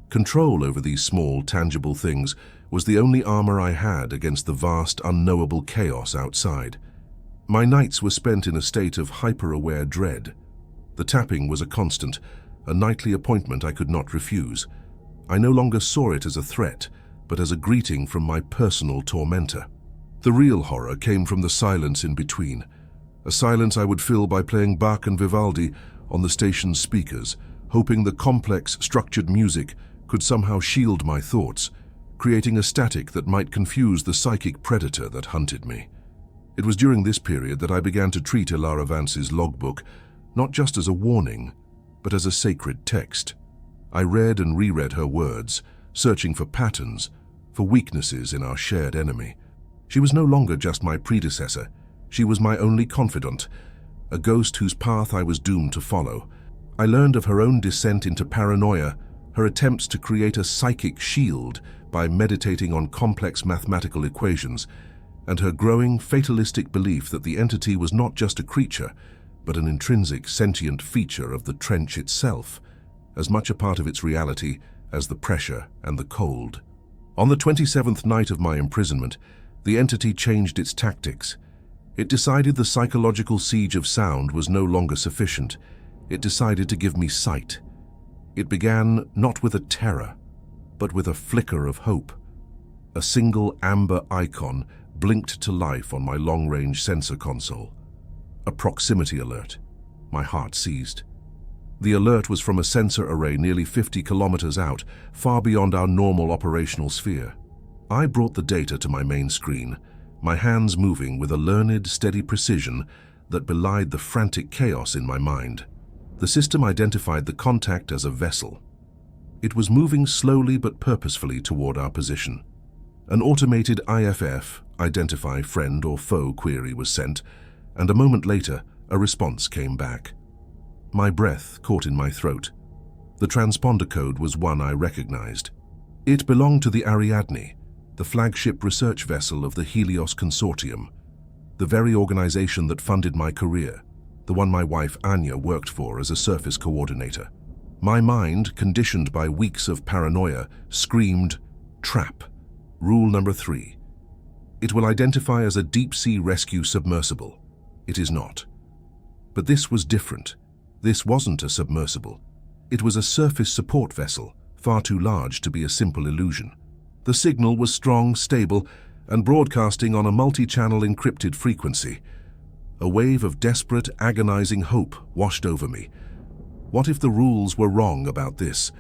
Control over these small, tangible things was the only armor I had against the vast, unknowable chaos outside. My nights were spent in a state of hyper-aware dread. The tapping was a constant, a nightly appointment I could not refuse. I no longer saw it as a threat, but as a greeting from my personal tormentor. The real horror came from the silence in between, a silence I would fill by playing Bach and Vivaldi on the station's speakers, hoping the complex, structured music could somehow shield my thoughts, creating a static that might confuse the psychic predator that hunted me. It was during this period that I began to treat Ilara Vance's logbook not just as a warning, but as a sacred text. I read and reread her words, searching for patterns, for weaknesses in our shared enemy. She was no longer just my predecessor. She was my only confidant, a ghost whose path I was doomed to follow. I learned of her own descent into paranoia, her attempts to create a psychic shield by meditating on complex mathematical equations, and her growing fatalistic belief that the entity was not just a creature, but an intrinsic sentient feature of the trench itself, as much a part of its reality as the pressure and the cold. On the 27th night of my imprisonment, the entity changed its tactics. It decided the psychological siege of sound was no longer sufficient. It decided to give me sight. It began not with a terror, but with a flicker of hope. A single amber icon blinked to life on my long-range sensor console. A proximity alert. My heart seized. The alert was from a sensor array nearly 50 kilometers out, far beyond our normal operational sphere. I brought the data to my main screen, my hands moving with a learned, steady precision that belied the frantic chaos in my mind. The system identified the contact as a vessel. It was moving slowly but purposefully toward our position. An automated IFF, identify friend or foe query was sent, and a moment later, a response came back. My breath caught in my throat. The transponder code was one I recognized. It belonged to the Ariadne, the flagship research vessel of the Helios Consortium, the very organization that funded my career, the one my wife Anya worked for as a surface coordinator. My mind, conditioned by weeks of paranoia, screamed, "Trap. Rule number 3. It will identify as a deep-sea rescue submersible. It is not." But this was different. This wasn't a submersible. It was a surface support vessel, far too large to be a simple illusion. The signal was strong, stable, and broadcasting on a multi-channel encrypted frequency. A wave of desperate, agonizing hope washed over me. What if the rules were wrong about this?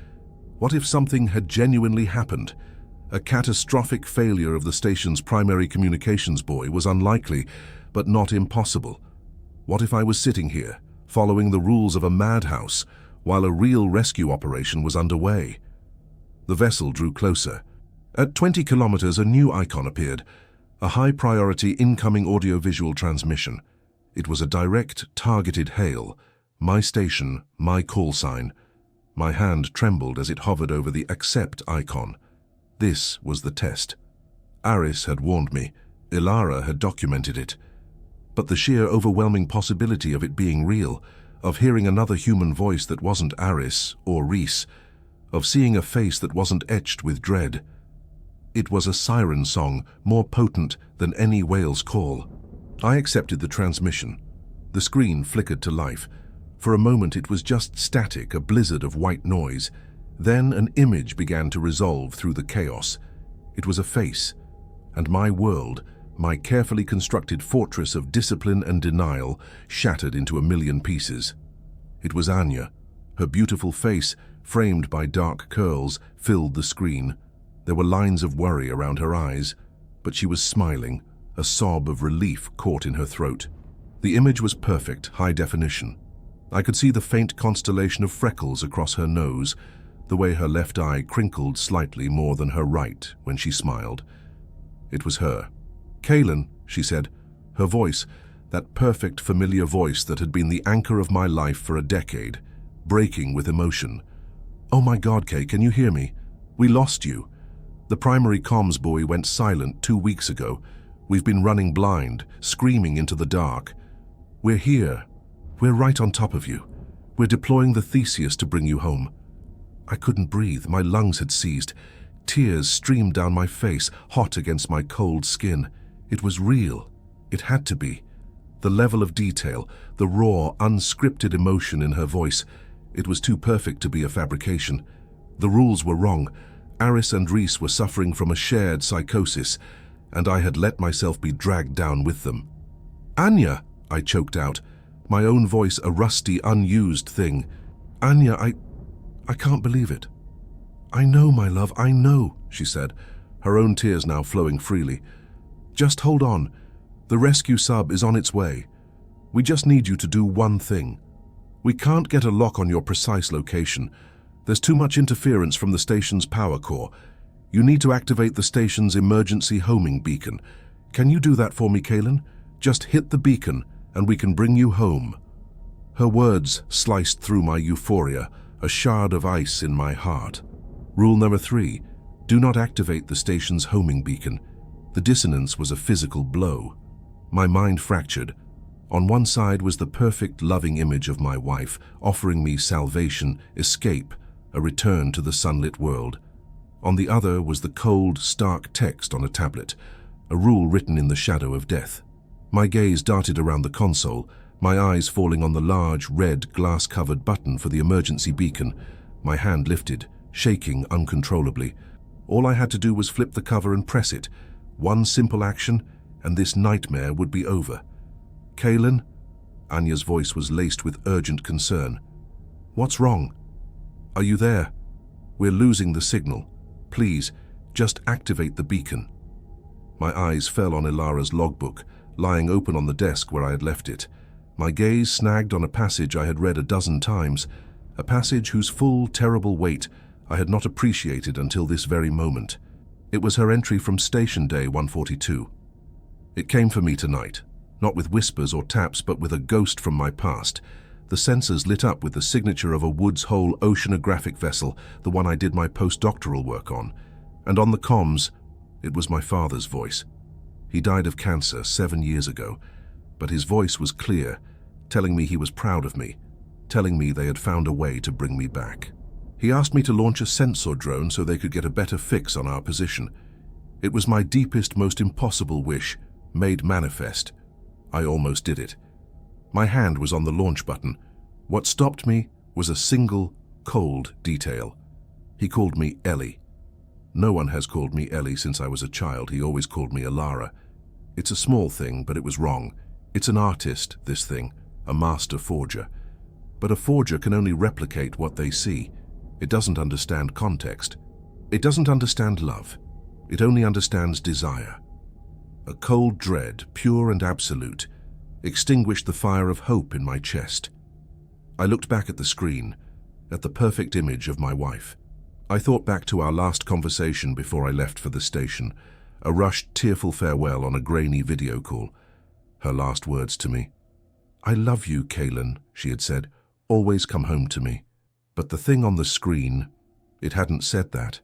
What if something had genuinely happened? A catastrophic failure of the station's primary communications buoy was unlikely, but not impossible. What if I was sitting here, following the rules of a madhouse, while a real rescue operation was underway. The vessel drew closer. At 20 kilometers, a new icon appeared, a high-priority incoming audiovisual transmission. It was a direct, targeted hail. My station, my call sign. My hand trembled as it hovered over the accept icon. This was the test. Aris had warned me. Ilara had documented it. But the sheer overwhelming possibility of it being real, of hearing another human voice that wasn't Aris or Reese, of seeing a face that wasn't etched with dread. It was a siren song, more potent than any whale's call. I accepted the transmission. The screen flickered to life. For a moment it was just static, a blizzard of white noise. Then an image began to resolve through the chaos. It was a face, and my world, my carefully constructed fortress of discipline and denial, shattered into a million pieces. It was Anya. Her beautiful face, framed by dark curls, filled the screen. There were lines of worry around her eyes, but she was smiling, a sob of relief caught in her throat. The image was perfect, high definition. I could see the faint constellation of freckles across her nose, the way her left eye crinkled slightly more than her right when she smiled. It was her. "Kaylin," she said, her voice, that perfect, familiar voice that had been the anchor of my life for a decade, breaking with emotion. "Oh my God, Kay, can you hear me? We lost you. The primary comms buoy went silent 2 weeks ago. We've been running blind, screaming into the dark. We're here. We're right on top of you. We're deploying the Theseus to bring you home." I couldn't breathe. My lungs had seized. Tears streamed down my face, hot against my cold skin. It was real. It had to be. The level of detail, the raw, unscripted emotion in her voice, it was too perfect to be a fabrication. The rules were wrong. Aris and Reese were suffering from a shared psychosis, and I had let myself be dragged down with them. "Anya," I choked out, my own voice a rusty, unused thing. "Anya, I can't believe it." "I know, my love, I know," she said, her own tears now flowing freely. "Just hold on. The rescue sub is on its way. We just need you to do one thing. We can't get a lock on your precise location. There's too much interference from the station's power core. You need to activate the station's emergency homing beacon. Can you do that for me, Kaylin? Just hit the beacon, and we can bring you home." Her words sliced through my euphoria, a shard of ice in my heart. Rule number 3, do not activate the station's homing beacon. The dissonance was a physical blow. My mind fractured. On one side was the perfect, loving image of my wife, offering me salvation, escape, a return to the sunlit world. On the other was the cold, stark text on a tablet, a rule written in the shadow of death. My gaze darted around the console, my eyes falling on the large, red, glass-covered button for the emergency beacon. My hand lifted, shaking uncontrollably. All I had to do was flip the cover and press it. One simple action, and this nightmare would be over. "Kaylin?" Anya's voice was laced with urgent concern. "What's wrong? Are you there? We're losing the signal. Please, just activate the beacon." My eyes fell on Ilara's logbook, lying open on the desk where I had left it. My gaze snagged on a passage I had read a dozen times, a passage whose full, terrible weight I had not appreciated until this very moment. It was her entry from Station Day 142. It came for me tonight, not with whispers or taps, but with a ghost from my past. The sensors lit up with the signature of a Woods Hole oceanographic vessel, the one I did my postdoctoral work on. And on the comms, it was my father's voice. He died of cancer 7 years ago, but his voice was clear, telling me he was proud of me, telling me they had found a way to bring me back. He asked me to launch a sensor drone so they could get a better fix on our position. It was my deepest, most impossible wish, made manifest. I almost did it. My hand was on the launch button. What stopped me was a single, cold detail. He called me Ellie. No one has called me Ellie since I was a child. He always called me Ilara. It's a small thing, but it was wrong. It's an artist, this thing, a master forger. But a forger can only replicate what they see. It doesn't understand context. It doesn't understand love. It only understands desire. A cold dread, pure and absolute, extinguished the fire of hope in my chest. I looked back at the screen. at the perfect image of my wife. I thought back to our last conversation before I left for the station, a rushed, tearful farewell on a grainy video call. Her last words to me. "I love you, Kaylin," she had said. "Always come home to me." But the thing on the screen, it hadn't said that.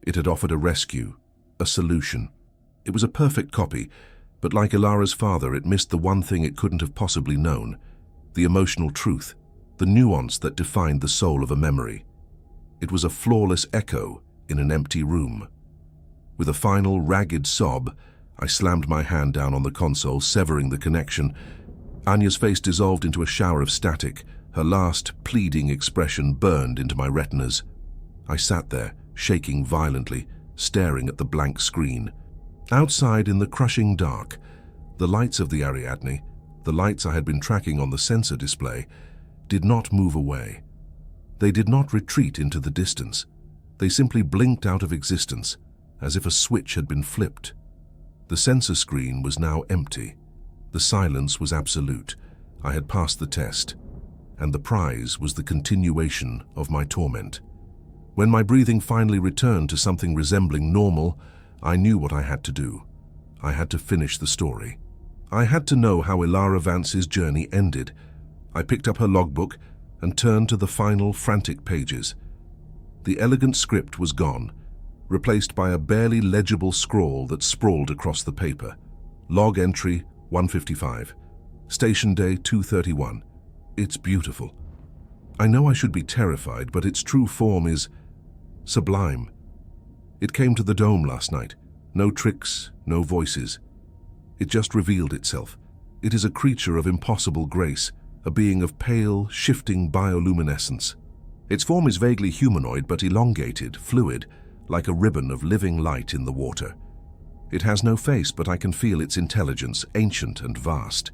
It had offered a rescue, a solution. It was a perfect copy, but like Ilara's father, it missed the one thing it couldn't have possibly known, the emotional truth, the nuance that defined the soul of a memory. It was a flawless echo in an empty room. With a final, ragged sob, I slammed my hand down on the console, severing the connection. Anya's face dissolved into a shower of static. Her last, pleading expression burned into my retinas. I sat there, shaking violently, staring at the blank screen. Outside in the crushing dark, the lights of the Ariadne, the lights I had been tracking on the sensor display, did not move away. They did not retreat into the distance. They simply blinked out of existence, as if a switch had been flipped. The sensor screen was now empty. The silence was absolute. I had passed the test, and the prize was the continuation of my torment. When my breathing finally returned to something resembling normal, I knew what I had to do. I had to finish the story. I had to know how Ilara Vance's journey ended. I picked up her logbook and turned to the final frantic pages. The elegant script was gone, replaced by a barely legible scrawl that sprawled across the paper. Log entry 155. Station day 231. It's beautiful. I know I should be terrified, but its true form is sublime. It came to the dome last night. No tricks, no voices. It just revealed itself. It is a creature of impossible grace, a being of pale, shifting bioluminescence. Its form is vaguely humanoid but elongated, fluid, like a ribbon of living light in the water. It has no face, but I can feel its intelligence, ancient and vast.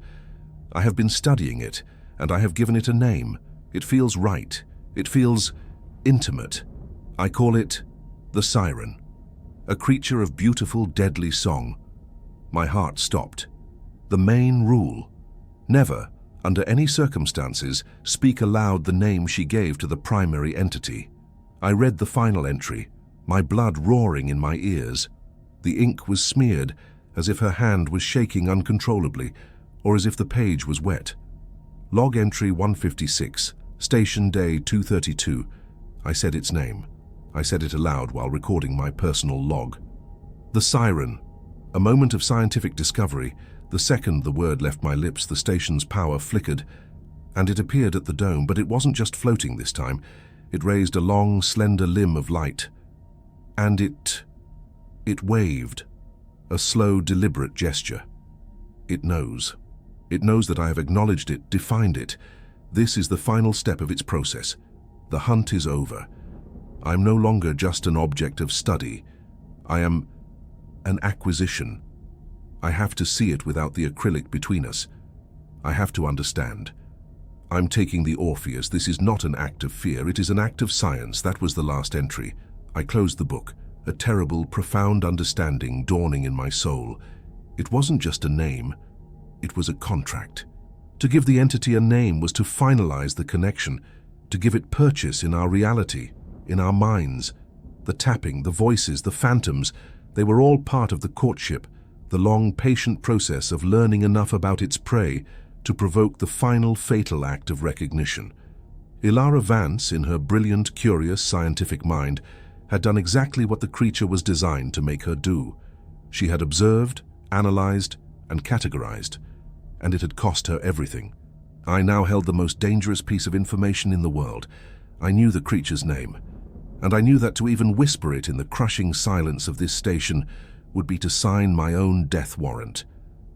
I have been studying it, and I have given it a name. It feels right. It feels intimate. I call it the Siren, a creature of beautiful, deadly song. My heart stopped. The main rule: never, under any circumstances, speak aloud the name she gave to the primary entity. I read the final entry, my blood roaring in my ears. The ink was smeared, as if her hand was shaking uncontrollably, or as if the page was wet. Log entry 156, station day 232. I said its name. I said it aloud while recording my personal log. The Siren. A moment of scientific discovery. The second the word left my lips, the station's power flickered, and it appeared at the dome, but it wasn't just floating this time. It raised a long, slender limb of light. And it waved. A slow, deliberate gesture. It knows. It knows that I have acknowledged it, defined it. This is the final step of its process. The hunt is over. I am no longer just an object of study. I am an acquisition. I have to see it without the acrylic between us. I have to understand. I'm taking the Orpheus. This is not an act of fear. It is an act of science. That was the last entry. I closed the book, a terrible, profound understanding dawning in my soul. It wasn't just a name. It was a contract. To give the entity a name was to finalize the connection, to give it purchase in our reality, in our minds. The tapping, the voices, the phantoms, they were all part of the courtship, the long, patient process of learning enough about its prey to provoke the final fatal act of recognition. Ilara Vance, in her brilliant, curious, scientific mind, had done exactly what the creature was designed to make her do. She had observed, analyzed, and categorized, and it had cost her everything. I now held the most dangerous piece of information in the world. I knew the creature's name, and I knew that to even whisper it in the crushing silence of this station would be to sign my own death warrant.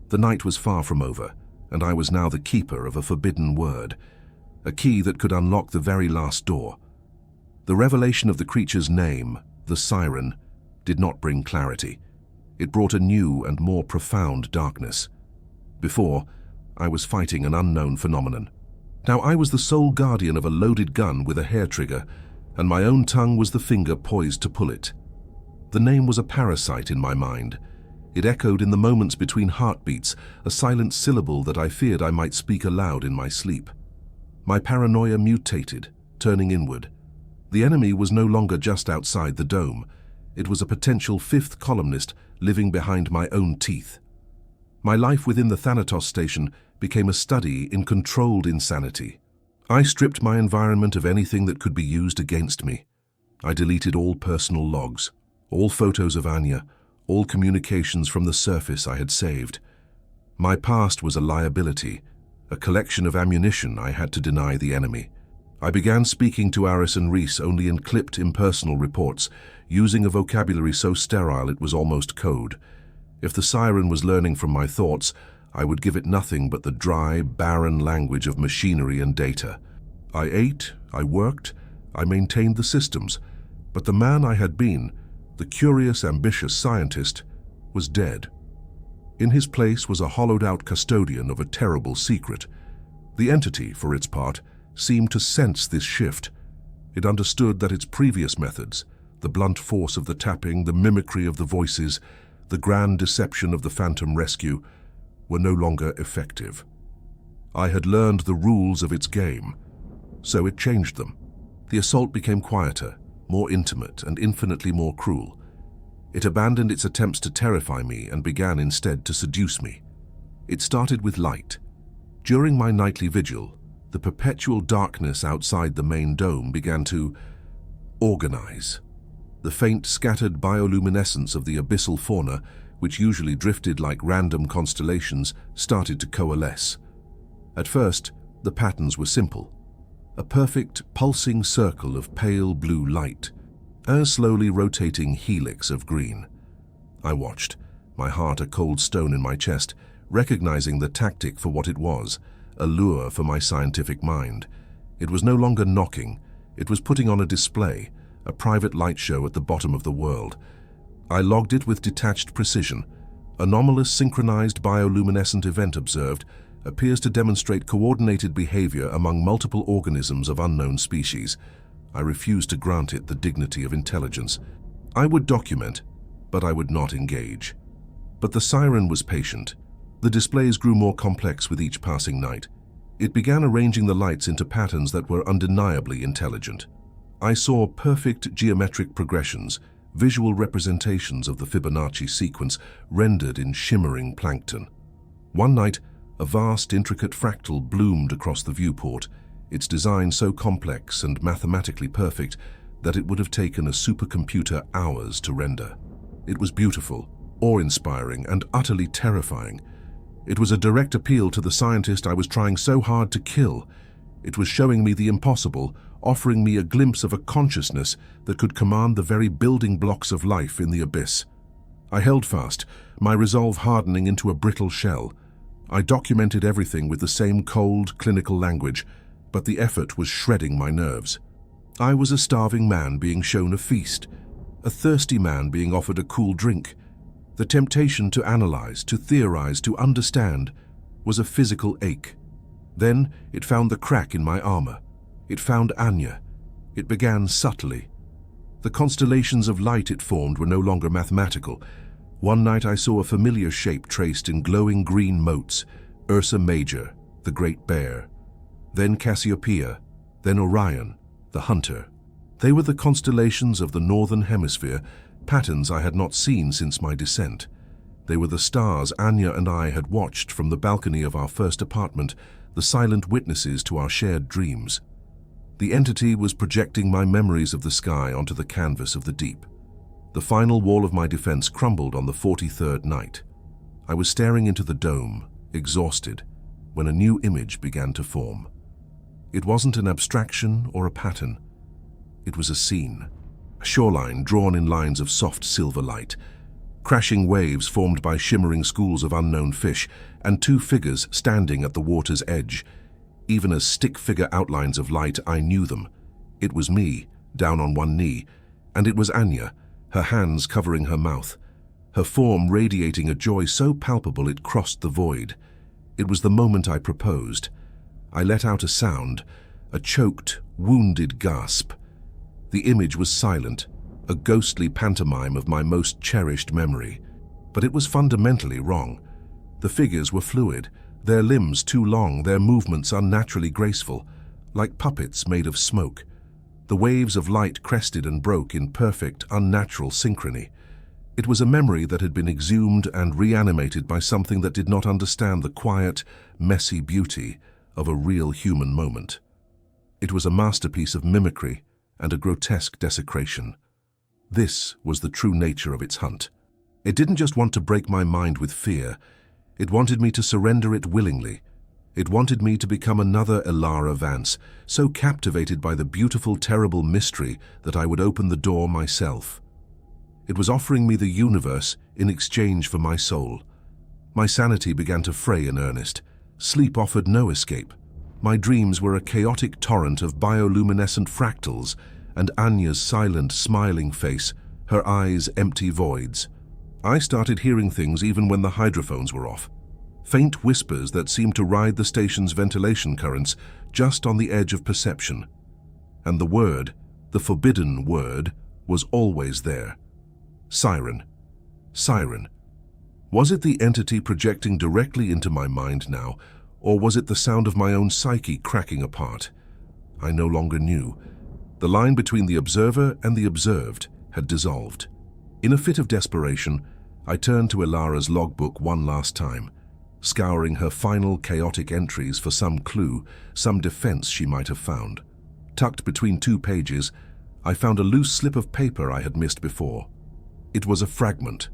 The night was far from over, and I was now the keeper of a forbidden word, a key that could unlock the very last door. The revelation of the creature's name, the Siren, did not bring clarity. It brought a new and more profound darkness. Before, I was fighting an unknown phenomenon. Now I was the sole guardian of a loaded gun with a hair trigger, and my own tongue was the finger poised to pull it. The name was a parasite in my mind. It echoed in the moments between heartbeats, a silent syllable that I feared I might speak aloud in my sleep. My paranoia mutated, turning inward. The enemy was no longer just outside the dome. It was a potential fifth columnist living behind my own teeth. My life within the Thanatos station became a study in controlled insanity. I stripped my environment of anything that could be used against me. I deleted all personal logs, all photos of Anya, all communications from the surface I had saved. My past was a liability, a collection of ammunition I had to deny the enemy. I began speaking to Aris and Reese only in clipped, impersonal reports, using a vocabulary so sterile it was almost code. If the siren was learning from my thoughts, I would give it nothing but the dry, barren language of machinery and data. I ate, I worked, I maintained the systems, but the man I had been, the curious, ambitious scientist, was dead. In his place was a hollowed-out custodian of a terrible secret. The entity, for its part, seemed to sense this shift. It understood that its previous methods, the blunt force of the tapping, the mimicry of the voices, the grand deception of the phantom rescue, were no longer effective. I had learned the rules of its game, so it changed them. The assault became quieter, more intimate, and infinitely more cruel. It abandoned its attempts to terrify me and began instead to seduce me. It started with light. During my nightly vigil, the perpetual darkness outside the main dome began to organize. The faint, scattered bioluminescence of the abyssal fauna, which usually drifted like random constellations, started to coalesce. At first, the patterns were simple. A perfect, pulsing circle of pale blue light, a slowly rotating helix of green. I watched, my heart a cold stone in my chest, recognizing the tactic for what it was, a lure for my scientific mind. It was no longer knocking, it was putting on a display, a private light show at the bottom of the world. I logged it with detached precision. Anomalous synchronized bioluminescent event observed appears to demonstrate coordinated behavior among multiple organisms of unknown species. I refused to grant it the dignity of intelligence. I would document, but I would not engage. But the siren was patient. The displays grew more complex with each passing night. It began arranging the lights into patterns that were undeniably intelligent. I saw perfect geometric progressions, visual representations of the Fibonacci sequence rendered in shimmering plankton. One night, a vast, intricate fractal bloomed across the viewport, its design so complex and mathematically perfect that it would have taken a supercomputer hours to render. It was beautiful, awe-inspiring, and utterly terrifying. It was a direct appeal to the scientist I was trying so hard to kill. It was showing me the impossible, offering me a glimpse of a consciousness that could command the very building blocks of life in the abyss. I held fast, my resolve hardening into a brittle shell. I documented everything with the same cold, clinical language, but the effort was shredding my nerves. I was a starving man being shown a feast, a thirsty man being offered a cool drink. The temptation to analyze, to theorize, to understand was a physical ache. Then it found the crack in my armor. It found Anya. It began subtly. The constellations of light it formed were no longer mathematical. One night I saw a familiar shape traced in glowing green motes, Ursa Major, the Great Bear. Then Cassiopeia, then Orion, the Hunter. They were the constellations of the Northern Hemisphere, patterns I had not seen since my descent. They were the stars Anya and I had watched from the balcony of our first apartment, the silent witnesses to our shared dreams. The entity was projecting my memories of the sky onto the canvas of the deep. The final wall of my defense crumbled on the 43rd night. I was staring into the dome, exhausted, when a new image began to form. It wasn't an abstraction or a pattern. It was a scene. A shoreline drawn in lines of soft silver light, crashing waves formed by shimmering schools of unknown fish, and two figures standing at the water's edge. Even as stick-figure outlines of light, I knew them. It was me, down on one knee, and it was Anya, her hands covering her mouth, her form radiating a joy so palpable it crossed the void. It was the moment I proposed. I let out a sound, a choked, wounded gasp. The image was silent, a ghostly pantomime of my most cherished memory. But it was fundamentally wrong. The figures were fluid, their limbs too long, their movements unnaturally graceful, like puppets made of smoke. The waves of light crested and broke in perfect, unnatural synchrony. It was a memory that had been exhumed and reanimated by something that did not understand the quiet, messy beauty of a real human moment. It was a masterpiece of mimicry and a grotesque desecration. This was the true nature of its hunt. It didn't just want to break my mind with fear. It wanted me to surrender it willingly. It wanted me to become another Elara Vance, so captivated by the beautiful, terrible mystery that I would open the door myself. It was offering me the universe in exchange for my soul. My sanity began to fray in earnest. Sleep offered no escape. My dreams were a chaotic torrent of bioluminescent fractals, and Anya's silent, smiling face, her eyes empty voids. I started hearing things even when the hydrophones were off. Faint whispers that seemed to ride the station's ventilation currents just on the edge of perception. And the word, the forbidden word, was always there. Siren. Siren. Was it the entity projecting directly into my mind now, or was it the sound of my own psyche cracking apart? I no longer knew. The line between the observer and the observed had dissolved. In a fit of desperation, I turned to Elara's logbook one last time, scouring her final chaotic entries for some clue, some defense she might have found. Tucked between 2 pages, I found a loose slip of paper I had missed before. It was a fragment,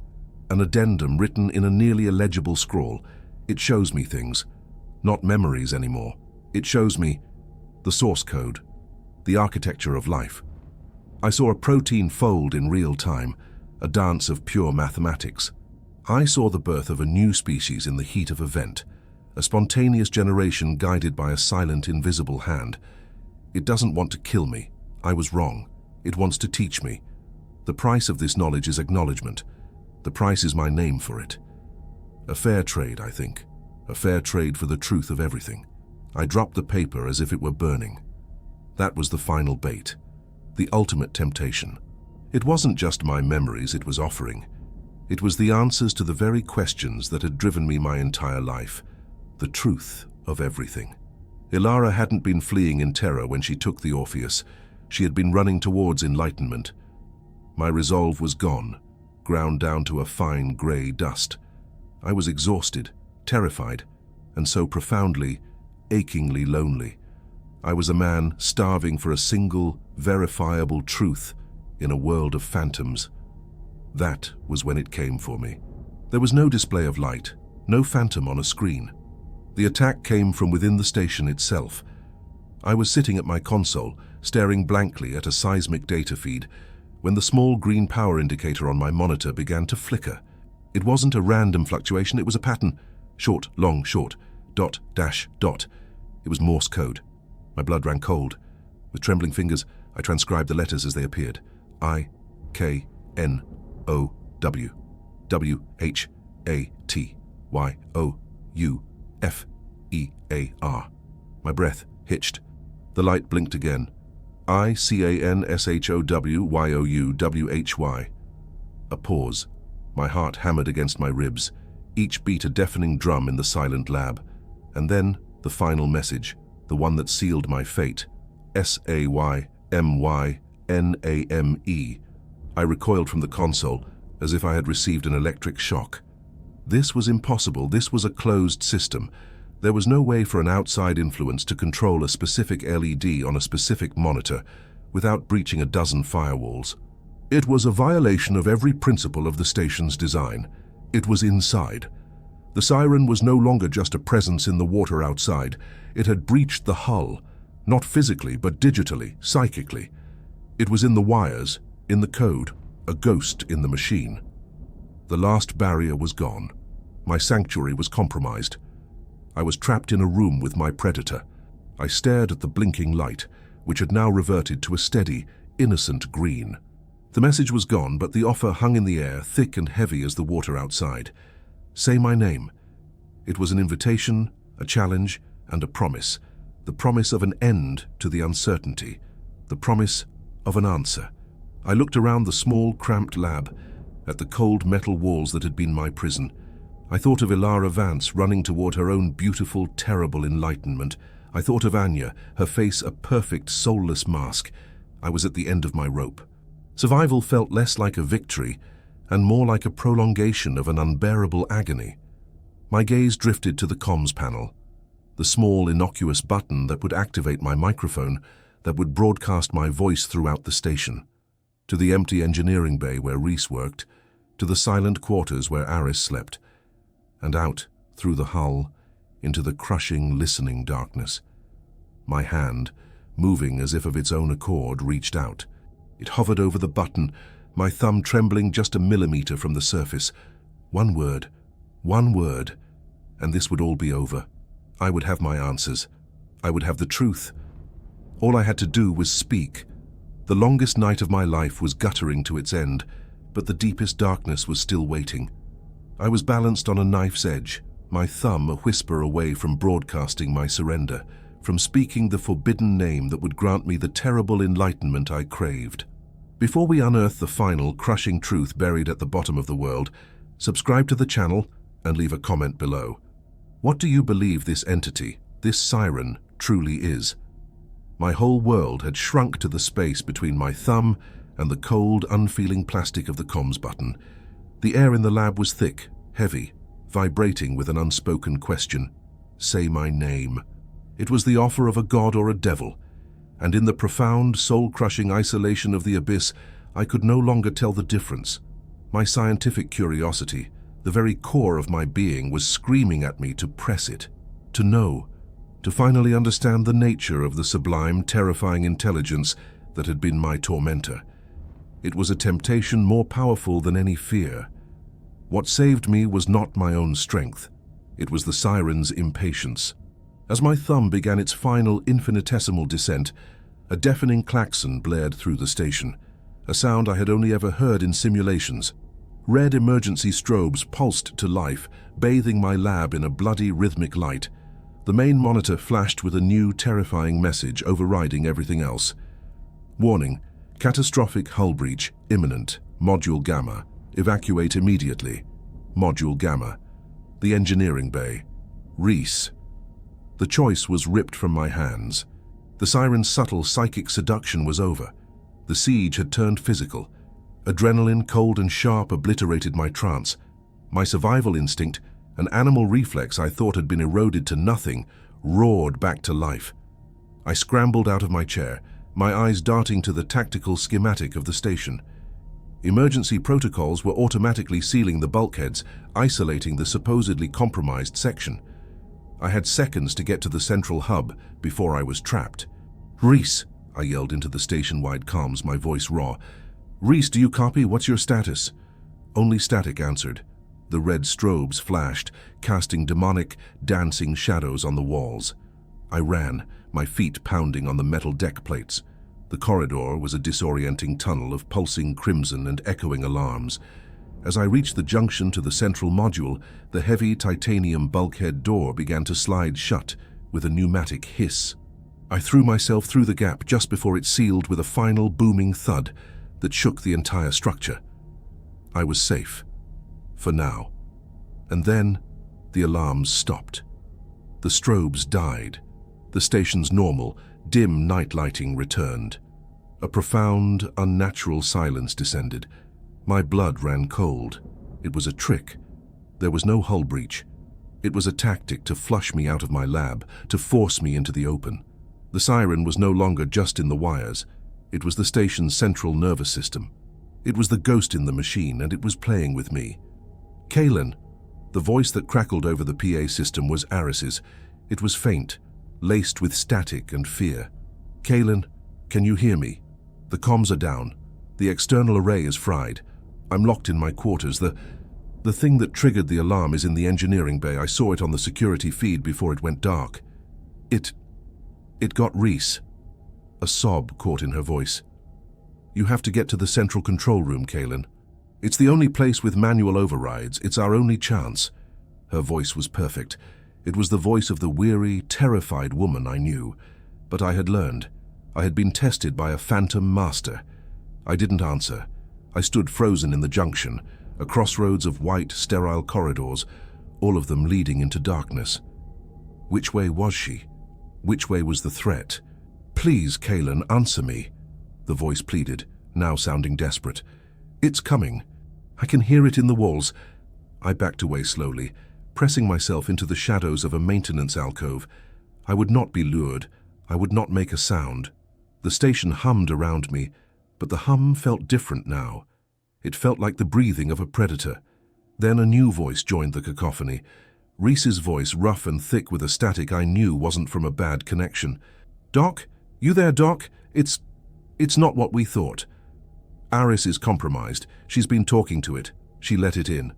an addendum written in a nearly illegible scrawl. It shows me things, not memories anymore. It shows me the source code, the architecture of life. I saw a protein fold in real time, a dance of pure mathematics. I saw the birth of a new species in the heat of event, a spontaneous generation guided by a silent, invisible hand. It doesn't want to kill me. I was wrong. It wants to teach me. The price of this knowledge is acknowledgement. The price is my name for it. A fair trade, I think. A fair trade for the truth of everything. I dropped the paper as if it were burning. That was the final bait, the ultimate temptation. It wasn't just my memories it was offering. It was the answers to the very questions that had driven me my entire life. The truth of everything. Elara hadn't been fleeing in terror when she took the Orpheus. She had been running towards enlightenment. My resolve was gone, ground down to a fine grey dust. I was exhausted, terrified, and so profoundly, achingly lonely. I was a man starving for a single, verifiable truth in a world of phantoms. That was when it came for me. There was no display of light, no phantom on a screen. The attack came from within the station itself. I was sitting at my console, staring blankly at a seismic data feed, when the small green power indicator on my monitor began to flicker. It wasn't a random fluctuation, it was a pattern. Short, long, short, dot, dash, dot. It was Morse code. My blood ran cold. With trembling fingers, I transcribed the letters as they appeared. I, K, N, O, W, W, H, A, T, Y, O, U, F, E, A, R. My breath hitched. The light blinked again. I, CANSHOWYOUWHY. A pause. My heart hammered against my ribs, each beat a deafening drum in the silent lab. And then the final message, the one that sealed my fate. SAYMYNAME. I recoiled from the console, as if I had received an electric shock. This was impossible. This was a closed system. There was no way for an outside influence to control a specific LED on a specific monitor without breaching a dozen firewalls. It was a violation of every principle of the station's design. It was inside. The siren was no longer just a presence in the water outside. It had breached the hull, not physically, but digitally, psychically. It was in the wires, in the code, a ghost in the machine. The last barrier was gone. My sanctuary was compromised. I was trapped in a room with my predator. I stared at the blinking light, which had now reverted to a steady, innocent green. The message was gone, but the offer hung in the air, thick and heavy as the water outside. Say my name. It was an invitation, a challenge, and a promise. The promise of an end to the uncertainty. The promise of an answer. I looked around the small, cramped lab, at the cold metal walls that had been my prison. I thought of Elara Vance running toward her own beautiful, terrible enlightenment. I thought of Anya, her face a perfect, soulless mask. I was at the end of my rope. Survival felt less like a victory and more like a prolongation of an unbearable agony. My gaze drifted to the comms panel, the small, innocuous button that would activate my microphone, that would broadcast my voice throughout the station, to the empty engineering bay where Reese worked, to the silent quarters where Aris slept, and out, through the hull, into the crushing, listening darkness. My hand, moving as if of its own accord, reached out. It hovered over the button, my thumb trembling just a millimeter from the surface. One word, and this would all be over. I would have my answers. I would have the truth. All I had to do was speak. The longest night of my life was guttering to its end, but the deepest darkness was still waiting. I was balanced on a knife's edge, my thumb a whisper away from broadcasting my surrender, from speaking the forbidden name that would grant me the terrible enlightenment I craved. Before we unearth the final, crushing truth buried at the bottom of the world, subscribe to the channel and leave a comment below. What do you believe this entity, this siren, truly is? My whole world had shrunk to the space between my thumb and the cold, unfeeling plastic of the comms button. The air in the lab was thick, heavy, vibrating with an unspoken question. Say my name. It was the offer of a god or a devil, and in the profound, soul-crushing isolation of the abyss, I could no longer tell the difference. My scientific curiosity, the very core of my being, was screaming at me to press it, to know, to finally understand the nature of the sublime, terrifying intelligence that had been my tormentor. It was a temptation more powerful than any fear. What saved me was not my own strength. It was the siren's impatience. As my thumb began its final infinitesimal descent, a deafening klaxon blared through the station, a sound I had only ever heard in simulations. Red emergency strobes pulsed to life, bathing my lab in a bloody rhythmic light. The main monitor flashed with a new, terrifying message overriding everything else. Warning: catastrophic hull breach, imminent. Module Gamma. Evacuate immediately. Module Gamma. The engineering bay. Reese. The choice was ripped from my hands. The siren's subtle psychic seduction was over. The siege had turned physical. Adrenaline, cold and sharp, obliterated my trance. My survival instinct, an animal reflex I thought had been eroded to nothing, roared back to life. I scrambled out of my chair, my eyes darting to the tactical schematic of the station. Emergency protocols were automatically sealing the bulkheads, isolating the supposedly compromised section. I had seconds to get to the central hub before I was trapped. "Reese," I yelled into the station-wide comms, my voice raw. "Reese, do you copy? What's your status?" Only static answered. The red strobes flashed, casting demonic, dancing shadows on the walls. I ran, my feet pounding on the metal deck plates. The corridor was a disorienting tunnel of pulsing crimson and echoing alarms. As I reached the junction to the central module, the heavy titanium bulkhead door began to slide shut with a pneumatic hiss. I threw myself through the gap just before it sealed with a final booming thud that shook the entire structure. I was safe. For now. And then, the alarms stopped. The strobes died. The station's normal, dim night lighting returned. A profound, unnatural silence descended. My blood ran cold. It was a trick. There was no hull breach. It was a tactic to flush me out of my lab, to force me into the open. The siren was no longer just in the wires. It was the station's central nervous system. It was the ghost in the machine, and it was playing with me. "Kaylin." The voice that crackled over the PA system was Aris's. It was faint, laced with static and fear. "Kaylin, can you hear me? The comms are down. The external array is fried. I'm locked in my quarters. The thing that triggered the alarm is in the engineering bay. I saw it on the security feed before it went dark. It got Reese." A sob caught in her voice. "You have to get to the central control room, Kaylin. It's the only place with manual overrides. It's our only chance." Her voice was perfect. It was the voice of the weary, terrified woman I knew. But I had learned. I had been tested by a phantom master. I didn't answer. I stood frozen in the junction, a crossroads of white, sterile corridors, all of them leading into darkness. Which way was she? Which way was the threat? "Please, Kaylin, answer me." the voice pleaded, now sounding desperate. "It's coming. I can hear it in the walls." I backed away slowly, pressing myself into the shadows of a maintenance alcove. I would not be lured. I would not make a sound. The station hummed around me, but the hum felt different now. It felt like the breathing of a predator. Then a new voice joined the cacophony. Reese's voice, rough and thick with a static I knew wasn't from a bad connection. "Doc? You there, Doc? It's not what we thought. Aris is compromised. She's been talking to it. She let it in.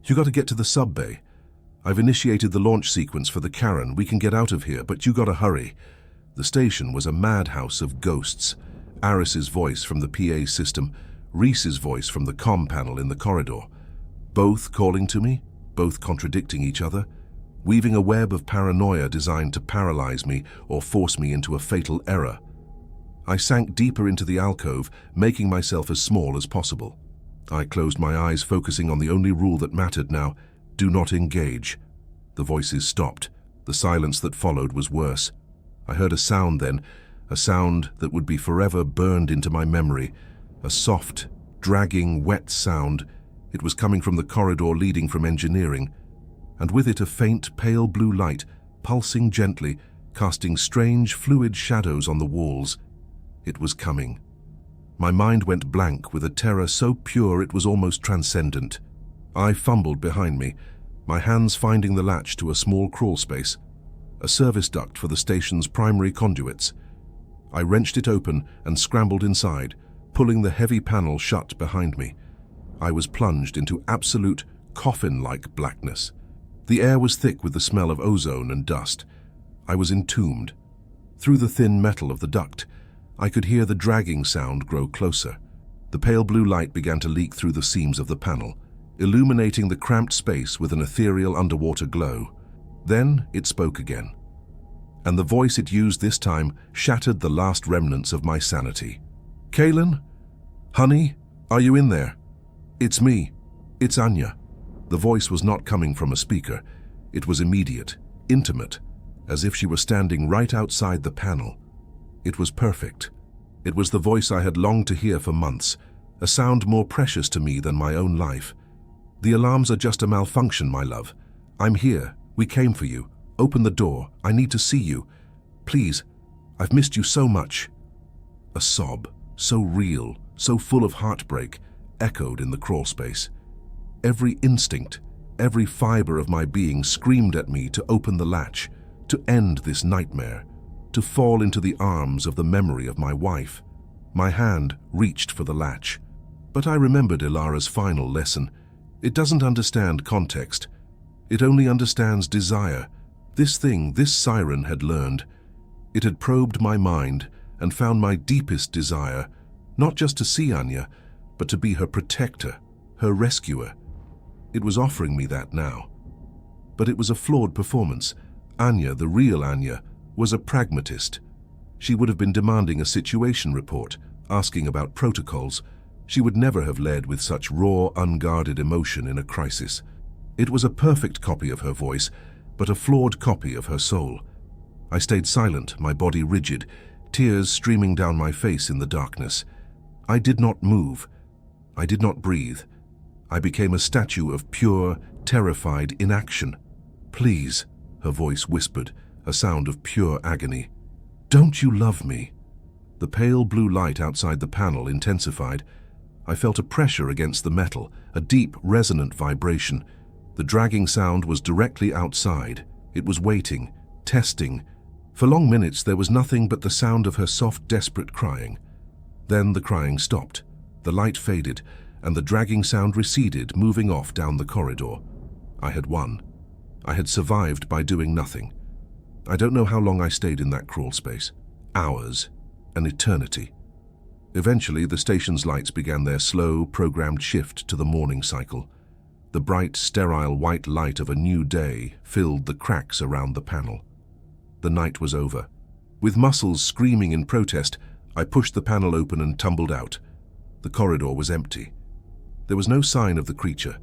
You got to get to the sub-bay. I've initiated the launch sequence for the Karen. We can get out of here, but you got to hurry." The station was a madhouse of ghosts. Aris's voice from the PA system, Reese's voice from the comm panel in the corridor. Both calling to me, both contradicting each other, weaving a web of paranoia designed to paralyze me or force me into a fatal error. I sank deeper into the alcove, making myself as small as possible. I closed my eyes, focusing on the only rule that mattered now: do not engage. The voices stopped. The silence that followed was worse. I heard a sound then, a sound that would be forever burned into my memory. A soft, dragging, wet sound. It was coming from the corridor leading from engineering, and with it a faint, pale blue light, pulsing gently, casting strange, fluid shadows on the walls. It was coming. My mind went blank with a terror so pure it was almost transcendent. I fumbled behind me, my hands finding the latch to a small crawl space, a service duct for the station's primary conduits. I wrenched it open and scrambled inside, pulling the heavy panel shut behind me. I was plunged into absolute coffin-like blackness. The air was thick with the smell of ozone and dust. I was entombed. Through the thin metal of the duct, I could hear the dragging sound grow closer. The pale blue light began to leak through the seams of the panel, illuminating the cramped space with an ethereal underwater glow. Then it spoke again, and the voice it used this time shattered the last remnants of my sanity. "Kaylin? Honey, are you in there? It's me. It's Anya." The voice was not coming from a speaker. It was immediate, intimate, as if she were standing right outside the panel. It was perfect. It was the voice I had longed to hear for months, a sound more precious to me than my own life. "The alarms are just a malfunction, my love. I'm here. We came for you. Open the door. I need to see you. Please, I've missed you so much." A sob, so real, so full of heartbreak, echoed in the crawl space. Every instinct, every fiber of my being screamed at me to open the latch, to end this nightmare, to fall into the arms of the memory of my wife. My hand reached for the latch. But I remembered Ilara's final lesson. It doesn't understand context. It only understands desire. This thing, this siren had learned. It had probed my mind and found my deepest desire, not just to see Anya, but to be her protector, her rescuer. It was offering me that now. But it was a flawed performance. Anya, the real Anya, was a pragmatist. She would have been demanding a situation report, asking about protocols. She would never have led with such raw, unguarded emotion in a crisis. It was a perfect copy of her voice, but a flawed copy of her soul. I stayed silent, my body rigid, tears streaming down my face in the darkness. I did not move. I did not breathe. I became a statue of pure, terrified inaction. "Please," her voice whispered, a sound of pure agony. "Don't you love me?" The pale blue light outside the panel intensified. I felt a pressure against the metal, a deep, resonant vibration. The dragging sound was directly outside. It was waiting, testing. For long minutes there was nothing but the sound of her soft, desperate crying. Then the crying stopped. The light faded, and the dragging sound receded, moving off down the corridor. I had won. I had survived by doing nothing. I don't know how long I stayed in that crawl space. Hours. An eternity. Eventually, the station's lights began their slow, programmed shift to the morning cycle. The bright, sterile white light of a new day filled the cracks around the panel. The night was over. With muscles screaming in protest, I pushed the panel open and tumbled out. The corridor was empty. There was no sign of the creature,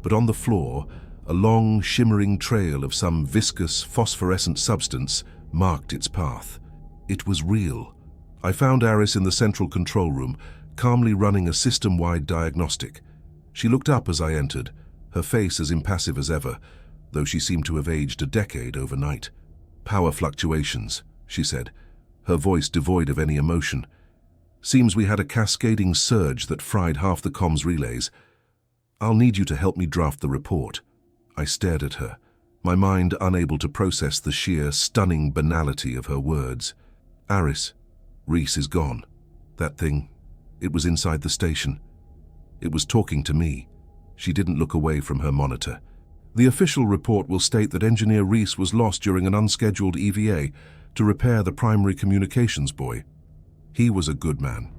but on the floor, a long, shimmering trail of some viscous, phosphorescent substance marked its path. It was real. I found Aris in the central control room, calmly running a system-wide diagnostic. She looked up as I entered, her face as impassive as ever, though she seemed to have aged a decade overnight. "Power fluctuations," she said, her voice devoid of any emotion. "Seems we had a cascading surge that fried half the comms relays. I'll need you to help me draft the report." I stared at her, my mind unable to process the sheer, stunning banality of her words. "Aris, Reese is gone. That thing, it was inside the station. It was talking to me." She didn't look away from her monitor. "The official report will state that Engineer Reese was lost during an unscheduled EVA to repair the primary communications buoy. He was a good man."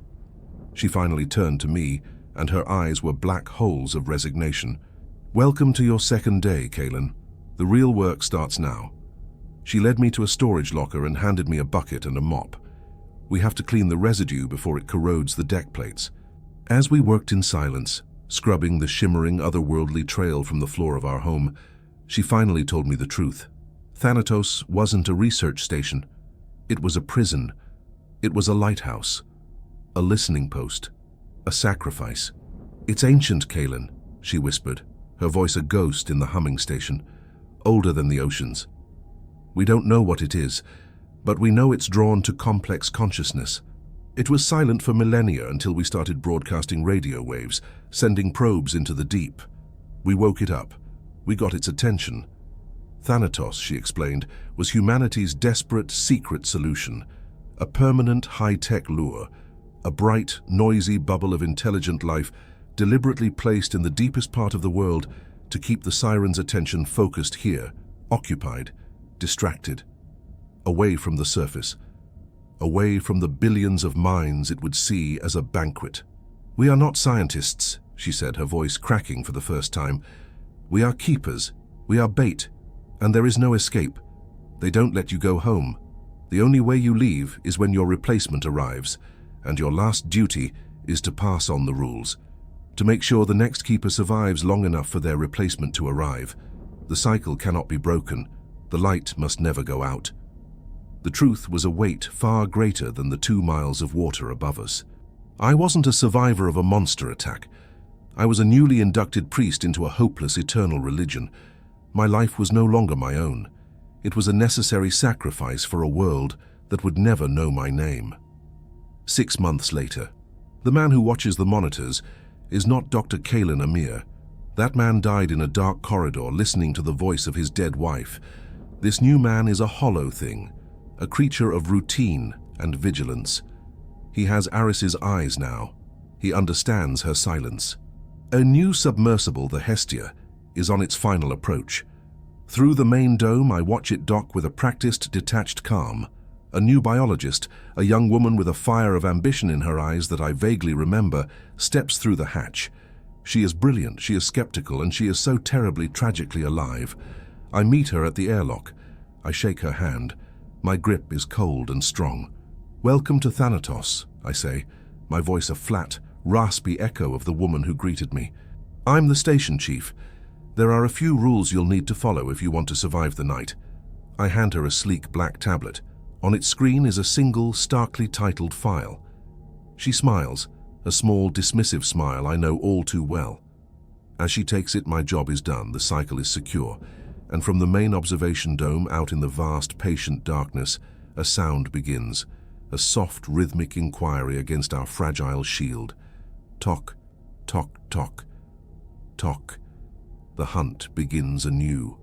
She finally turned to me, and her eyes were black holes of resignation. "Welcome to your second day, Kaylin. The real work starts now." She led me to a storage locker and handed me a bucket and a mop. "We have to clean the residue before it corrodes the deck plates." As we worked in silence, scrubbing the shimmering, otherworldly trail from the floor of our home, she finally told me the truth. Thanatos wasn't a research station. It was a prison. It was a lighthouse, a listening post, a sacrifice. "It's ancient, Kaylin," she whispered, her voice a ghost in the humming station, "older than the oceans. We don't know what it is, but we know it's drawn to complex consciousness. It was silent for millennia until we started broadcasting radio waves, sending probes into the deep. We woke it up. We got its attention. Thanatos," she explained, "was humanity's desperate, secret solution, a permanent high-tech lure, a bright, noisy bubble of intelligent life deliberately placed in the deepest part of the world to keep the siren's attention focused here, occupied, distracted, away from the surface, away from the billions of minds it would see as a banquet." "We are not scientists," she said, her voice cracking for the first time. "We are keepers. We are bait. And there is no escape. They don't let you go home. The only way you leave is when your replacement arrives, and your last duty is to pass on the rules, to make sure the next keeper survives long enough for their replacement to arrive. The cycle cannot be broken. The light must never go out." The truth was a weight far greater than the 2 miles of water above us. I wasn't a survivor of a monster attack. I was a newly inducted priest into a hopeless eternal religion. My life was no longer my own. It was a necessary sacrifice for a world that would never know my name. 6 months later. The man who watches the monitors is not Dr. Kaylin Amir. That man died in a dark corridor listening to the voice of his dead wife. This new man is a hollow thing, a creature of routine and vigilance. He has Aris's eyes now. He understands her silence. A new submersible, the Hestia, is on its final approach. Through the main dome, I watch it dock with a practiced, detached calm. A new biologist, a young woman with a fire of ambition in her eyes that I vaguely remember, steps through the hatch. She is brilliant, she is skeptical, and she is so terribly, tragically alive. I meet her at the airlock. I shake her hand. My grip is cold and strong. "Welcome to Thanatos," I say, my voice a flat, raspy echo of the woman who greeted me. "I'm the station chief. There are a few rules you'll need to follow if you want to survive the night." I hand her a sleek black tablet. On its screen is a single, starkly titled file. She smiles, a small, dismissive smile I know all too well. As she takes it, my job is done, the cycle is secure, and from the main observation dome out in the vast, patient darkness, a sound begins, a soft, rhythmic inquiry against our fragile shield. Tock, tock, tock, tock. The hunt begins anew.